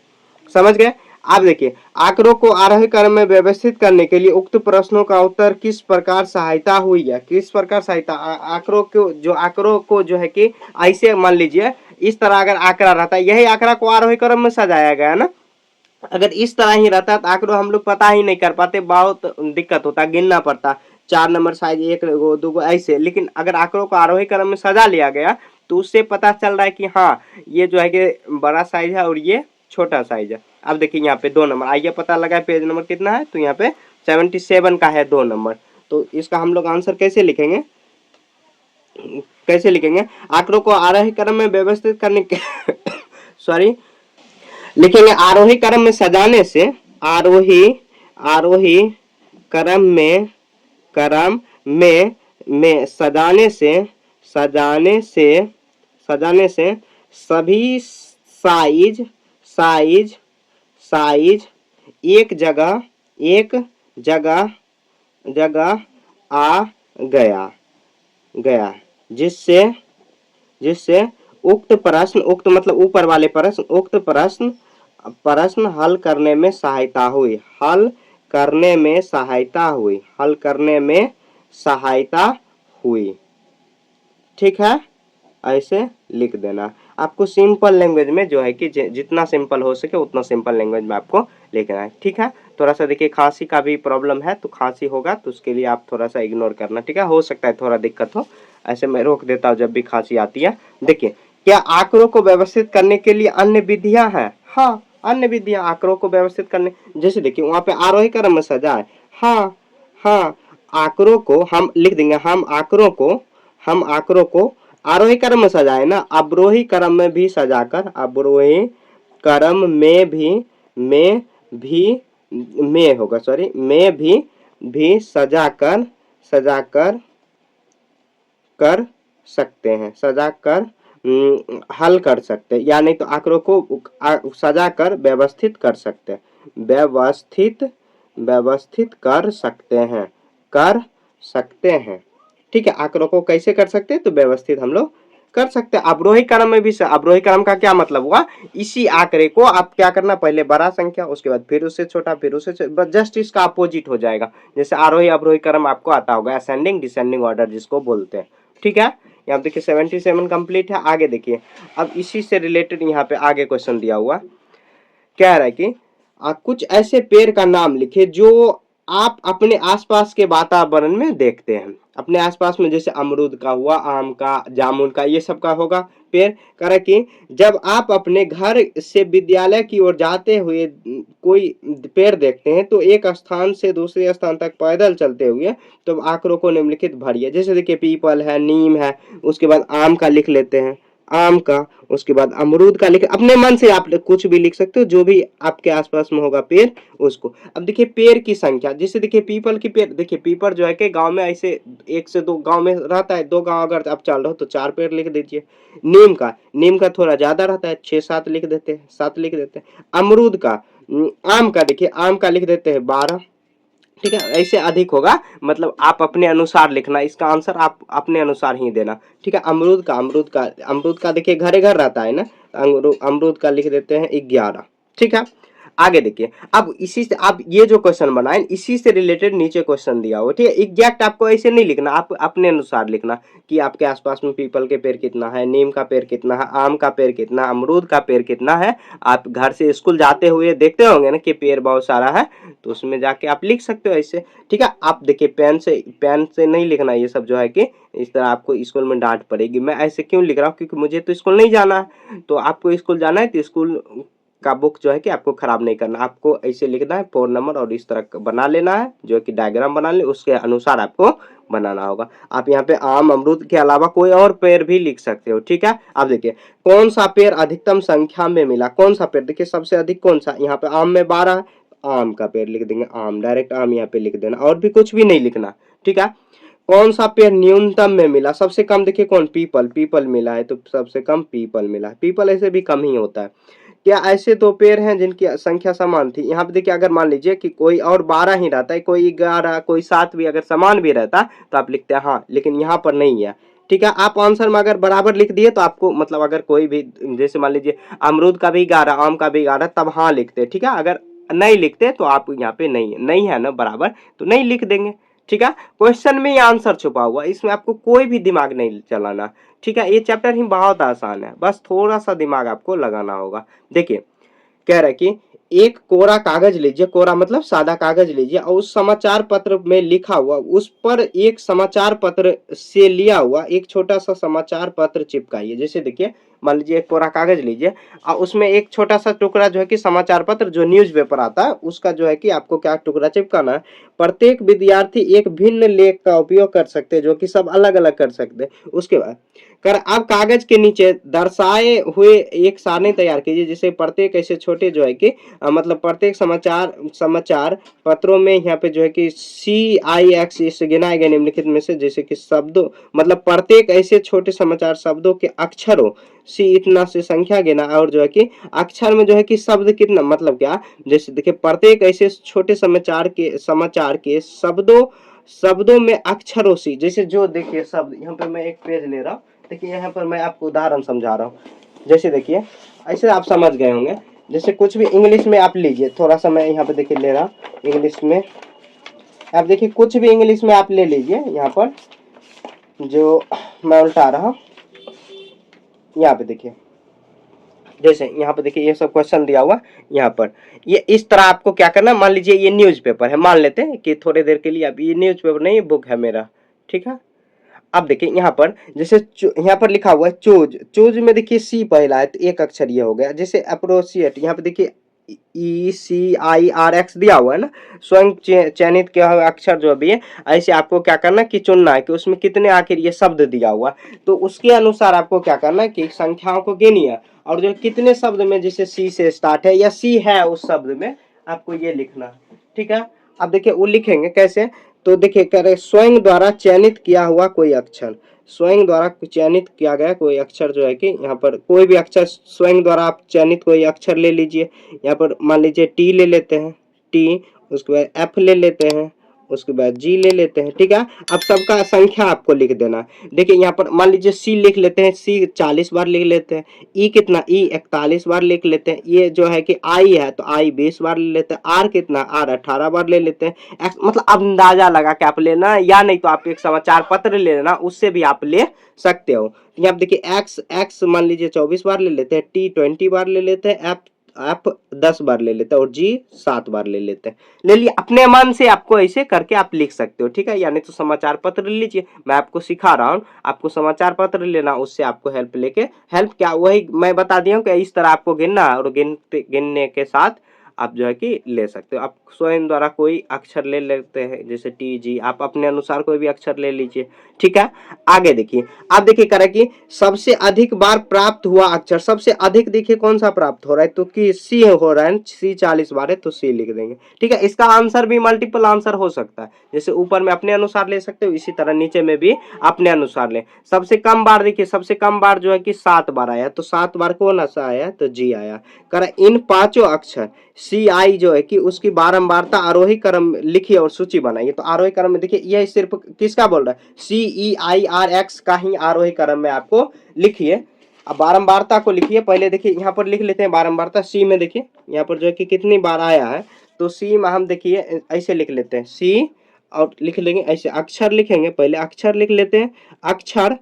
समझ गए। आप देखिए आंकड़ों को आरोही क्रम में व्यवस्थित करने के लिए उक्त प्रश्नों का उत्तर किस प्रकार सहायता हुई है, किस प्रकार सहायता, आंकड़ों को जो है कि ऐसे मान लीजिए इस तरह अगर आंकड़ा रहता है, यही आंकड़ा को आरोही क्रम में सजाया गया ना, अगर इस तरह ही रहता तो आंकड़ों हम लोग पता ही नहीं कर पाते, बहुत दिक्कत होता, गिनना पड़ता 4 नंबर साइज, 1 गो 2 गो ऐसे। लेकिन अगर आंकड़ों को आरोही क्रम में सजा लिया गया तो उससे पता चल रहा है कि हाँ ये जो है कि बड़ा साइज है और ये छोटा साइज है। अब देखिए यहाँ पे 2 नंबर, आइए पता लगा पेज नंबर कितना है, तो यहाँ पे 77 का है 2 नंबर, तो इसका हम लोग आंसर कैसे लिखेंगे, आंकड़ों को आरोही क्रम में व्यवस्थित करने के सॉरी, लिखेंगे आरोही क्रम में सजाने से, आरोही क्रम में सजाने से सभी साइज एक जगह आ गया, जिससे उक्त प्रश्न, उक्त मतलब ऊपर वाले प्रश्न, उक्त प्रश्न हल करने में सहायता हुई। ठीक है, ऐसे लिख देना। आपको सिंपल लैंग्वेज में जो है कि जितना सिंपल हो सके उतना सिंपल लैंग्वेज में आपको लिखना है। ठीक है, थोड़ा सा देखिए खांसी का भी प्रॉब्लम है, तो खांसी होगा तो उसके लिए आप थोड़ा सा इग्नोर करना। ठीक है, हो सकता है थोड़ा दिक्कत हो, ऐसे मैं रोक देता हूँ जब भी खांसी आती है। देखिए क्या आंकड़ों को व्यवस्थित करने के लिए अन्य विधियां हैं, हाँ अन्य विधियां आंकड़ों को व्यवस्थित करने, जैसे देखिए वहां पे आरोही क्रम में सजा है, हाँ आंकड़ों को हम लिख देंगे, हम आंकड़ों को आरोही क्रम में सजाए ना, अवरोही क्रम में भी सजाकर, अवरोही क्रम में भी सजाकर कर सकते हैं, सजाकर हल कर सकते हैं, या नहीं तो आंकड़ों को सजाकर व्यवस्थित कर सकते हैं, व्यवस्थित कर सकते हैं। ठीक है, आंकड़ों को कैसे कर सकते हैं, तो व्यवस्थित हम लोग कर सकते हैं। अवरोही क्रम में भी अवरोही क्रम का क्या मतलब हुआ, इसी आंकड़े को आप क्या करना, पहले बड़ा संख्या, उसके बाद फिर उससे छोटा, फिर उससे जस्ट इसका अपोजिट हो जाएगा। जैसे आरोही अवरोही क्रम आपको आता होगा, असेंडिंग डिसेंडिंग ऑर्डर जिसको बोलते हैं। ठीक है, यहाँ देखिए 77 कंप्लीट है। आगे देखिए, अब इसी से रिलेटेड यहाँ पे आगे क्वेश्चन दिया हुआ, कह रहा है कि कुछ ऐसे पेड़ का नाम लिखे जो आप अपने आसपास के वातावरण में देखते हैं। अपने आसपास में जैसे अमरूद का हुआ, आम का, जामुन का, ये सब का होगा पेड़। कह रहा है कि जब आप अपने घर से विद्यालय की ओर जाते हुए कोई पेड़ देखते हैं तो एक स्थान से दूसरे स्थान तक पैदल चलते हुए तो आंकड़ों को निम्नलिखित भरिए। जैसे देखिए पीपल है, नीम है, उसके बाद आम का लिख लेते हैं, आम का, उसके बाद अमरूद का लिख, अपने मन से आप कुछ भी लिख सकते हो जो भी आपके आसपास में होगा पेड़ उसको। अब देखिए पेड़ की संख्या, जैसे देखिए पीपल की पेड़, देखिए पीपल जो है कि गांव में ऐसे 1 से 2 गांव में रहता है, 2 गांव अगर आप चल रहे हो तो 4 पेड़ लिख दीजिए। नीम का थोड़ा ज्यादा रहता है, 6-7 लिख देते हैं, 7 लिख देते हैं। अमरूद का, आम का देखिए, आम का लिख देते हैं 12। ठीक है, ऐसे अधिक होगा, मतलब आप अपने अनुसार लिखना, इसका आंसर आप अपने अनुसार ही देना। ठीक है, अमरूद का देखिए घरे घर रहता है ना, अमरूद का लिख देते हैं 11। ठीक है, आगे देखिए, अब इसी से आप ये जो क्वेश्चन बनाए इसी से रिलेटेड नीचे क्वेश्चन दिया हुआ। ठीक है, एग्जैक्ट आपको ऐसे नहीं लिखना, आप अपने अनुसार लिखना कि आपके आसपास में पीपल के पेड़ कितना है, नीम का पेड़ कितना है, आम का पेड़ कितना, अमरूद का पेड़ कितना है। आप घर से स्कूल जाते हुए देखते होंगे ना कि पेड़ बहुत सारा है, तो उसमें जाके आप लिख सकते हो ऐसे। ठीक है, आप देखिए पेन से नहीं लिखना ये सब जो है कि इस तरह आपको स्कूल में डांट पड़ेगी। मैं ऐसे क्यों लिख रहा हूँ, क्योंकि मुझे तो स्कूल नहीं जाना है, तो आपको स्कूल जाना है तो स्कूल का बुक जो है कि आपको खराब नहीं करना, आपको ऐसे लिखना है 4 नंबर और इस तरह बना लेना है, जो कि डायग्राम बना ले, उसके अनुसार आपको बनाना होगा। आप यहाँ पे आम अमरूद के अलावा कोई और पेड़ भी लिख सकते हो। ठीक है, आप देखिए कौन सा पेड़ अधिकतम संख्या में मिला, कौन सा पेड़, देखिए सबसे अधिक कौन सा, यहाँ पे आम में 12 है, आम का पेड़ लिख देंगे, आम, डायरेक्ट आम यहाँ पे लिख देना, और भी कुछ भी नहीं लिखना। ठीक है, कौन सा पेड़ न्यूनतम में मिला, सबसे कम देखिए कौन, पीपल मिला है, तो सबसे कम पीपल मिला है। पीपल ऐसे भी कम ही होता है। क्या ऐसे 2 पेड़ हैं जिनकी संख्या समान थी, यहाँ पे देखिए अगर मान लीजिए कि कोई और 12 ही रहता है, कोई 11, कोई 7 भी अगर समान भी रहता तो आप लिखते हैं हाँ, लेकिन यहाँ पर नहीं है। ठीक है, आप आंसर में अगर बराबर लिख दिए तो आपको मतलब अगर कोई भी, जैसे मान लीजिए अमरूद का भी 11, आम का भी 11, तब हाँ लिखते। ठीक है, अगर नहीं लिखते तो आप यहाँ पे नहीं है ना बराबर, तो नहीं लिख देंगे। ठीक है, क्वेश्चन में ये आंसर छुपा हुआ, इसमें आपको कोई भी दिमाग नहीं चलाना। ठीक है, ये चैप्टर ही बहुत आसान है, बस थोड़ा सा दिमाग आपको लगाना होगा। देखिए कह रहा है कि एक कोरा कागज लीजिए, कोरा मतलब सादा कागज लीजिए, और उस समाचार पत्र में लिखा हुआ, उस पर एक समाचार पत्र से लिया हुआ एक छोटा सा समाचार पत्र चिपकाइए। जैसे देखिए मान लीजिए एक कोरा कागज लीजिए और उसमें एक छोटा सा टुकड़ा जो है कि समाचार पत्र, जो न्यूज़पेपर आता है उसका जो है कि आपको क्या टुकड़ा चिपकाना है। प्रत्येक विद्यार्थी एक भिन्न लेख का उपयोग कर सकते हैं, जो कि सब अलग अलग कर सकते हैं। उसके बाद कर अब कागज के नीचे दर्शाए हुए एक सारणी तैयार कीजिए, जिसे प्रत्येक ऐसे छोटे जो है कि मतलब प्रत्येक समाचार पत्रों में यहाँ पे जो है कि CIX इससे गिनाए गए निम्नलिखित में से, जैसे कि शब्दों, मतलब प्रत्येक ऐसे छोटे समाचार शब्दों के अक्षरों सी इतना से संख्या गिना, और जो है कि अक्षर में जो है कि शब्द कितना, मतलब क्या, जैसे देखिए प्रत्येक ऐसे छोटे समाचार के शब्दों में अक्षरों सी, जैसे जो देखिए शब्द, यहाँ पे मैं एक पेज ले रहा हूँ, देखिए यहाँ पर मैं आपको उदाहरण समझा रहा हूँ। जैसे देखिए ऐसे आप समझ गए होंगे, जैसे कुछ भी इंग्लिश में आप लीजिए, थोड़ा सा मैं यहाँ पे देखिए ले रहा हूँ इंग्लिश में, आप देखिए कुछ भी इंग्लिश में आप ले लीजिए, यहाँ पर जो मैं उल्टा रहा हूँ, यहाँ पे देखिए, जैसे यहाँ पे देखिए ये सब क्वेश्चन दिया हुआ, यहाँ पर ये इस तरह आपको क्या करना, मान लीजिए ये न्यूज़पेपर है, मान लेते हैं कि थोड़ी देर के लिए, अब ये न्यूज़पेपर नहीं, बुक है मेरा। ठीक है, अब देखिए यहाँ पर जैसे यहाँ पर लिखा हुआ है चूज में देखिए सी पहला है तो एक अक्षर ये हो गया। जैसे अप्रोसिएट, यहाँ पे देखिए ECIRX दिया हुआ है ना, स्वयं चयनित किया हुआ अक्षर जो भी है, ऐसे आपको क्या करना कि चुनना है कि उसमें कितने आखिर ये शब्द दिया हुआ, तो उसके अनुसार आपको क्या करना है कि संख्याओं को गिनिए, और जो कितने शब्द में जैसे सी से स्टार्ट है या सी है उस शब्द में, आपको ये लिखना है। ठीक है, अब देखिए वो लिखेंगे कैसे, तो देखिए कह रहे स्वयं द्वारा चयनित किया हुआ कोई अक्षर, स्वयं द्वारा चयनित किया गया कोई अक्षर जो है कि यहाँ पर कोई भी अक्षर स्वयं द्वारा आप चयनित कोई अक्षर ले लीजिए। यहाँ पर मान लीजिए टी ले लेते हैं, टी, उसके बाद एफ ले लेते हैं, उसके बाद जी ले लेते हैं, ठीक है। अब सबका संख्या आपको लिख देना है। देखिए यहाँ पर मान लीजिए सी लिख लेते हैं, सी 40 बार लिख लेते हैं। ई कितना, ई 41 बार लिख लेते हैं। ये जो है कि आई है तो आई 20 बार ले लेते हैं। आर कितना, आर 18 बार ले लेते हैं। मतलब अंदाजा लगा के आप लेना, या नहीं तो आप एक समाचार पत्र ले लेना, उससे भी आप ले सकते हो। यहाँ पे देखिए एक्स, एक्स मान लीजिए 24 बार ले लेते हैं, टी 20 बार ले लेते हैं, एफ आप 10 बार ले लेते हैं, और जी 7 बार ले लेते हैं। ले लिए, अपने मन से आपको ऐसे करके आप लिख सकते हो, ठीक है। यानी तो समाचार पत्र ले लीजिए, मैं आपको सिखा रहा हूँ, आपको समाचार पत्र लेना, उससे आपको हेल्प लेके, हेल्प क्या, वही मैं बता दिया हूँ कि इस तरह आपको गिनना है, और गिनने के साथ आप जो है कि ले सकते हो। आप स्वयं द्वारा कोई अक्षर ले लेते हैं, जैसे टी जी, आप अपने अनुसार कोई भी अक्षर ले लीजिए, ठीक है। आगे देखिए, आप देखिए करें कि सबसे अधिक बार प्राप्त हुआ अक्षर, सबसे अधिक देखिए कौन सा प्राप्त हो रहा है, तो कि सी हो रहा है, सी 40 बार है तो सी लिख देंगे, ठीक है। इसका आंसर भी मल्टीपल आंसर हो सकता है, जैसे ऊपर में अपने अनुसार ले सकते हो, इसी तरह नीचे में भी अपने अनुसार ले। सबसे कम बार देखिए, सबसे कम बार जो है कि 7 बार आया, तो 7 बार कौन सा आया, तो जी आया। करें इन पांचों अक्षर सी आई जो है कि उसकी बारंबारता आरोही क्रम लिखिए और सूची बनाइए। तो आरोही क्रम में देखिए, यह सिर्फ किसका बोल रहा है, सी ई आई आर एक्स का ही आरोही क्रम में आपको लिखिए। अब बारंबारता को लिखिए, पहले देखिए यहाँ पर लिख लेते हैं बारंबारता। सी में देखिए यहाँ पर जो है कि कितनी बार आया है, तो सी में हम देखिए ऐसे लिख लेते हैं सी, और लिख लेंगे ऐसे, अक्षर लिखेंगे, पहले अक्षर लिख लेते हैं, अक्षर,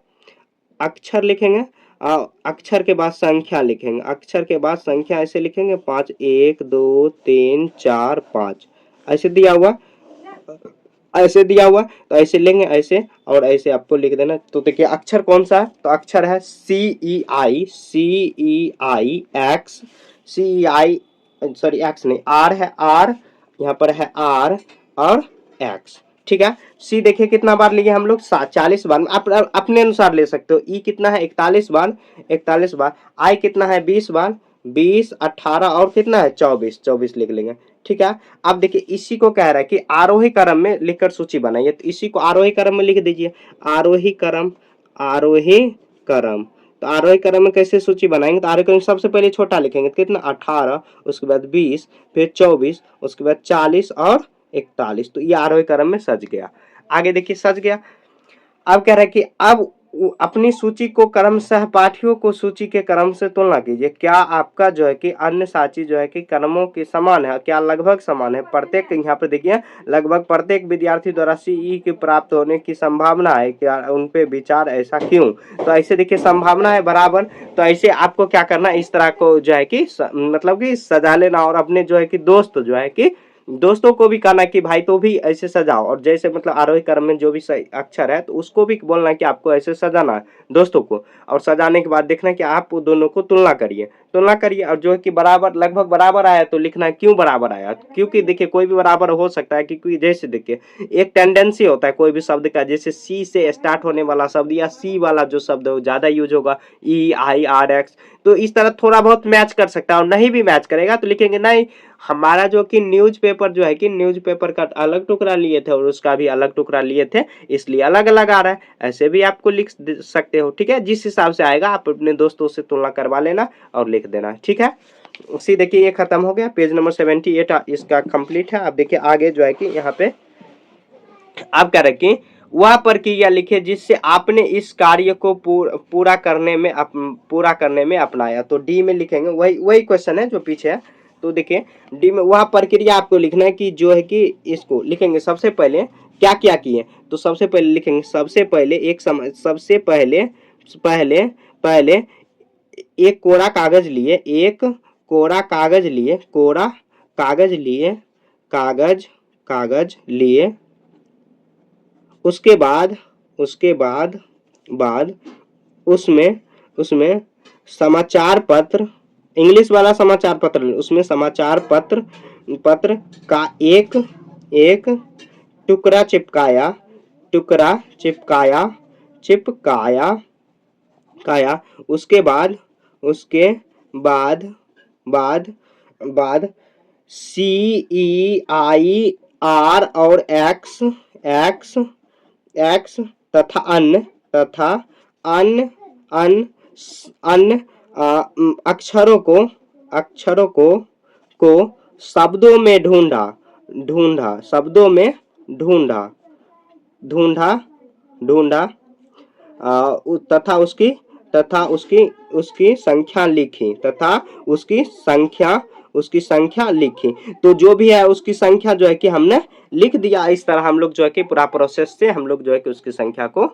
अक्षर लिखेंगे, अक्षर के बाद संख्या लिखेंगे, अक्षर के बाद संख्या ऐसे लिखेंगे 5, 1 2 3 4 5, ऐसे दिया हुआ, ऐसे दिया हुआ, तो ऐसे लेंगे ऐसे, और ऐसे आपको लिख देना। तो देखिए अक्षर कौन सा है, तो अक्षर है सी ई आई, सी ई आई एक्स, सी ई आई, सॉरी एक्स नहीं, आर है, आर यहाँ पर है आर और एक्स, ठीक है। सी देखिए कितना बार लिए हम लोग, 40 बार, आप अपने अनुसार ले सकते हो। ई कितना है, 41 बार, 41 बार। आई कितना है, 20 बार, 20 18 और कितना है 24, 24 लिख लेंगे, ठीक है। अब देखिए इसी को कह रहा है कि आरोही क्रम में लिखकर सूची बनाइए, तो इसी को आरोही क्रम में लिख दीजिए, आरोही क्रम, आरोही क्रम। तो आरोही क्रम में कैसे सूची बनाएंगे, तो आरोही क्रम सबसे पहले छोटा लिखेंगे, कितना 18, उसके बाद 20, फिर 24, उसके बाद 40 और 41, तो ये आरोही क्रम में सज गया। आगे देखिए सज गया। अब कह रहा है कि अब अपनी सूची को क्रम सहपाठियों को सूची के क्रम से तुलना कीजिए, क्या आपका जो है कि अन्य साची जो है कि क्रमों के समान है, क्या लगभग समान है। प्रत्येक, यहाँ पे देखिए लगभग प्रत्येक विद्यार्थी द्वारा सीई के प्राप्त होने की संभावना है, क्या उन पे विचार, ऐसा क्यों। तो ऐसे देखिए संभावना है बराबर, तो ऐसे आपको क्या करना, इस तरह को जो है कि मतलब कि सजा लेना, और अपने जो है कि दोस्त जो है कि दोस्तों को भी कहना कि भाई तो भी ऐसे सजाओ, और जैसे मतलब आरोही क्रम में जो भी अक्षर है तो उसको भी बोलना कि आपको ऐसे सजाना है दोस्तों को, और सजाने के बाद देखना कि आप दोनों को तुलना करिए, तुलना करिए, और जो है कि बराबर, लगभग बराबर आया तो लिखना क्यों बराबर आया, क्योंकि देखिए कोई भी बराबर हो सकता है, क्योंकि जैसे देखिए एक टेंडेंसी होता है कोई भी शब्द का, जैसे सी से स्टार्ट होने वाला शब्द या सी वाला जो शब्द है वो ज्यादा यूज होगा, ई आई आर एक्स, तो इस तरह थोड़ा बहुत मैच कर सकता है, और नहीं भी मैच करेगा तो लिखेंगे नहीं, हमारा जो कि न्यूज़पेपर जो है कि न्यूज़पेपर का अलग टुकड़ा लिए थे और उसका भी अलग टुकड़ा लिए थे, इसलिए अलग अलग आ रहा है। ऐसे भी आपको लिख सकते हो, ठीक है। जिस हिसाब से आएगा आप अपने दोस्तों से तुलना करवा लेना और लिख देना, ठीक है। सी देखिए ये खत्म हो गया, पेज नंबर 78 इसका कंप्लीट है। अब देखिए आगे जो है कि यहाँ पे आप क्या रखें, वह प्रक्रिया लिखे जिससे आपने इस कार्य को पूरा करने में अपनाया। तो डी में लिखेंगे, वही वही क्वेश्चन है जो पीछे है। तो देखिए डी में वह प्रक्रिया आपको लिखना है कि जो है कि इसको लिखेंगे सबसे पहले क्या क्या किए, तो सबसे पहले लिखेंगे, सबसे पहले सबसे पहले पहले पहले एक कोरा कागज लिए, एक कोरा कागज लिए, कोरा कागज लिए, कागज कागज लिए, उसके बाद बाद उसमें उसमें समाचार पत्र, इंग्लिश वाला समाचार पत्र, उसमें समाचार पत्र पत्र का एक एक टुकड़ा चिपकाया, टुकड़ा चिपकाया चिपकाया काया। उसके बाद बाद बाद सी ई आई आर और एक्स एक्स एक्स तथा अन्य अन्य अन्य अक्षरों को शब्दों में ढूंढा, शब्दों में ढूंढा, ढूंढा, ढूंढा, तथा उसकी, तथा उसकी उसकी संख्या लिखी, तथा उसकी संख्या, उसकी संख्या लिखी। तो जो भी है उसकी संख्या जो है कि हमने लिख दिया। इस तरह हम लोग जो है कि पूरा प्रोसेस से हम लोग जो है कि उसकी संख्या को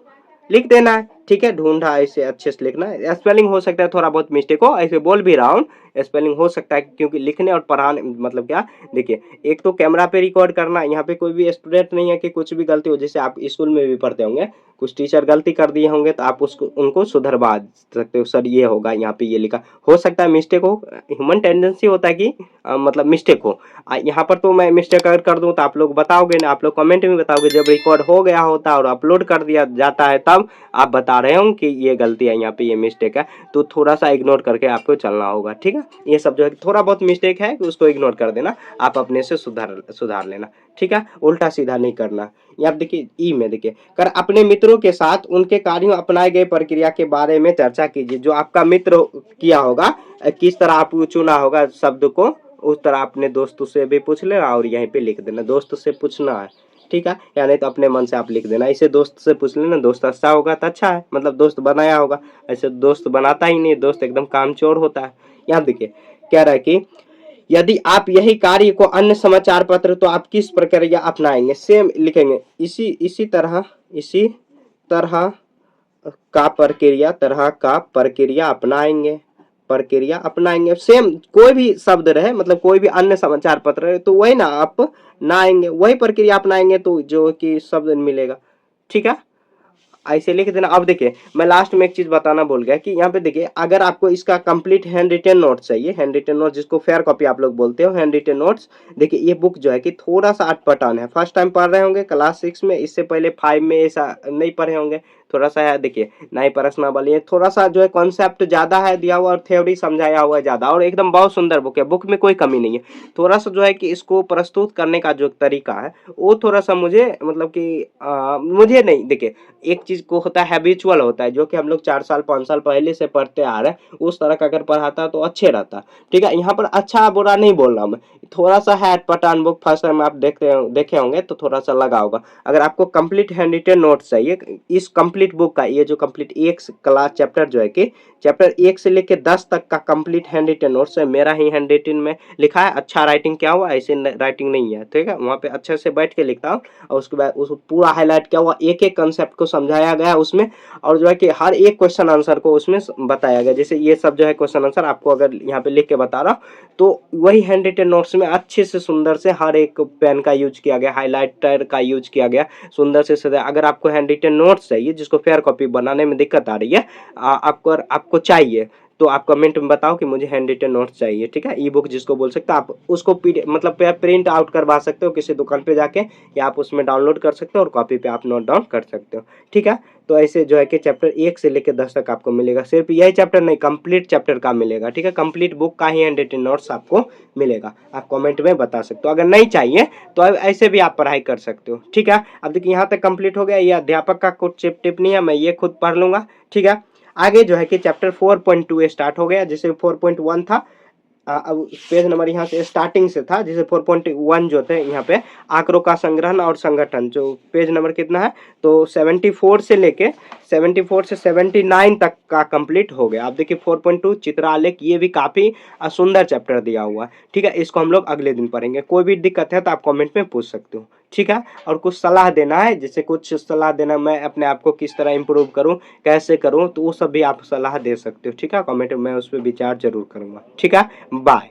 लिख देना है। ठीक है, ढूंढा ऐसे अच्छे से लिखना है। स्पेलिंग हो सकता है थोड़ा बहुत मिस्टेक हो, ऐसे बोल भी रहा हूँ, स्पेलिंग हो सकता है क्योंकि लिखने और पढ़ाने मतलब क्या, देखिए एक तो कैमरा पे रिकॉर्ड करना, यहाँ पे कोई भी स्टूडेंट नहीं है कि कुछ भी गलती हो। जैसे आप स्कूल में भी पढ़ते होंगे, कुछ टीचर गलती कर दिए होंगे तो आप उसको उनको सुधरवा सकते हो, सर ये होगा यहाँ पे ये लिखा, हो सकता है मिस्टेक हो, ह्यूमन टेंडेंसी होता है कि मतलब मिस्टेक हो। यहाँ पर तो मैं मिस्टेक अगर कर दूं तो आप लोग बताओगे ना, आप लोग कमेंट में बताओगे। जब रिकॉर्ड हो गया होता है और अपलोड कर दिया जाता है तब आप बता रहे हो कि ये गलती है, यहाँ पे ये मिस्टेक है, तो थोड़ा सा इग्नोर करके आपको चलना होगा। ठीक है, ये सब जो है थोड़ा बहुत मिस्टेक है कि उसको इग्नोर कर देना, आप अपने से सुधार सुधार लेना। ठीक है, उल्टा सीधा नहीं करना। ये आप देखिए ई में देखिए, कर अपने मित्रों के साथ उनके कार्यों अपनाए गए प्रक्रिया के बारे में चर्चा कीजिए। जो आपका मित्र किया होगा, किस तरह आप चुना होगा शब्द को, उस तरह अपने दोस्तों से भी पूछ लेना और यहीं पे लिख देना, दोस्त से पूछना है। ठीक है, या नहीं तो अपने मन से आप लिख देना। इसे दोस्त से पूछ लेना, दोस्त अच्छा होगा तो अच्छा है, मतलब दोस्त बनाया होगा। ऐसे दोस्त बनाता ही नहीं, दोस्त एकदम कामचोर होता है। यहाँ देखिए कह रहा है कि यदि आप यही कार्य को अन्य समाचार पत्र तो आप किस प्रक्रिया अपनाएंगे, सेम लिखेंगे, इसी तरह, इसी तरह का प्रक्रिया अपनाएंगे, प्रक्रिया अपनाएंगे। सेम कोई भी शब्द रहे, मतलब कोई भी अन्य समाचार पत्र रहे तो वही ना आप ना आएंगे, वही प्रक्रिया अपनाएंगे तो जो कि शब्द मिलेगा। ठीक है, ऐसे लिख देना। अब देखिए मैं लास्ट में एक चीज बताना भूल गया कि यहाँ पे देखिए अगर आपको इसका कंप्लीट हैंड रिटन नोट चाहिए, हैंड रिटन नोट जिसको फेयर कॉपी आप लोग बोलते हो, हैंड रिटन नोट्स, देखिए ये बुक जो है कि थोड़ा सा अटपटान है। फर्स्ट टाइम पढ़ रहे होंगे क्लास 6 में, इससे पहले 5 में ऐसा नहीं पढ़े होंगे, थोड़ा सा है। देखिए नई प्रश्नावली है, थोड़ा सा जो है कॉन्सेप्ट ज्यादा है दिया हुआ और थ्योरी समझाया हुआ है ज्यादा, और एकदम बहुत सुंदर बुक है, बुक में कोई कमी नहीं है। थोड़ा सा जो है कि इसको प्रस्तुत करने का जो तरीका है वो थोड़ा सा मुझे मतलब कि मुझे नहीं, देखिए एक चीज को होता है हैबिचुअल होता है, जो कि हम लोग 4 साल 5 साल पहले से पढ़ते आ रहे हैं, उस तरह का अगर पढ़ाता तो अच्छे रहता। ठीक है, यहाँ पर अच्छा बुरा नहीं बोल रहा मैं, थोड़ा सा है पठान बुक, फर्स्ट टाइम आप देखे होंगे तो थोड़ा सा लगा होगा। अगर आपको कंप्लीट हैंड रिटन नोट चाहिए इस कंप्लीट बुक का, ये जो कंप्लीट एक क्लास चैप्टर जो है कि चैप्टर 1 से लेके 10 तक का कंप्लीट हैंड रिटन नोट्स है, मेरा ही हैंड रिटन में लिखा है। अच्छा राइटिंग क्या हुआ, ऐसे राइटिंग नहीं है। ठीक है, वहाँ पे अच्छे से बैठ के लिखता हूँ और उसके बाद उस पूरा हाईलाइट क्या हुआ, एक एक कंसेप्ट को समझाया गया उसमें, और जो है कि हर एक क्वेश्चन आंसर को उसमें बताया गया। जैसे ये सब जो है क्वेश्चन आंसर आपको अगर यहाँ पे लिख के बता रहा तो वही हैंड रिटन नोट्स में अच्छे से सुंदर से हर एक पेन का यूज किया गया, हाईलाइटर का यूज किया गया, सुंदर से सजा। अगर आपको हैंड रिटन नोट्स चाहिए जिसको फेयर कॉपी बनाने में दिक्कत आ रही है, आपको चाहिए तो आप कमेंट में बताओ कि मुझे हैंड रिटन नोट्स चाहिए। ठीक है, ई बुक जिसको बोल सकते हो आप, उसको मतलब प्रिंट आउट करवा सकते हो किसी दुकान पे जाके, या आप उसमें डाउनलोड कर सकते हो और कॉपी पे आप नोट डाउन कर सकते हो। ठीक है, तो ऐसे जो है कि चैप्टर 1 से लेकर 10 तक आपको मिलेगा। सिर्फ यही चैप्टर नहीं, कंप्लीट चैप्टर का मिलेगा। ठीक है, कंप्लीट बुक का ही हैंड रिटन नोट्स आपको मिलेगा। आप कमेंट में बता सकते हो, अगर नहीं चाहिए तो ऐसे भी आप पढ़ाई कर सकते हो। ठीक है, अब देखिए यहाँ तक कंप्लीट हो गया। ये अध्यापक का कुछ टिप्पणी है, मैं ये खुद पढ़ लूंगा। ठीक है, आगे जो है कि चैप्टर 4.2 स्टार्ट हो गया, जैसे 4.1 था। अब पेज नंबर यहाँ से स्टार्टिंग से था, जैसे 4.1 जो थे यहाँ पे आंकड़ों का संग्रहण और संगठन, जो पेज नंबर कितना है तो 74 से लेके 74 से 79 तक का कंप्लीट हो गया। आप देखिए 4.2 चित्रालेख, ये भी काफी सुंदर चैप्टर दिया हुआ है। ठीक है, इसको हम लोग अगले दिन पढ़ेंगे। कोई भी दिक्कत है तो आप कमेंट में पूछ सकते हो। ठीक है, और कुछ सलाह देना है, जैसे कुछ सलाह देना मैं अपने आप को किस तरह इंप्रूव करूं, कैसे करूं, तो वो सब भी आप सलाह दे सकते हो। ठीक है, कमेंट में मैं उस पर विचार जरूर करूंगा। ठीक है, बाय।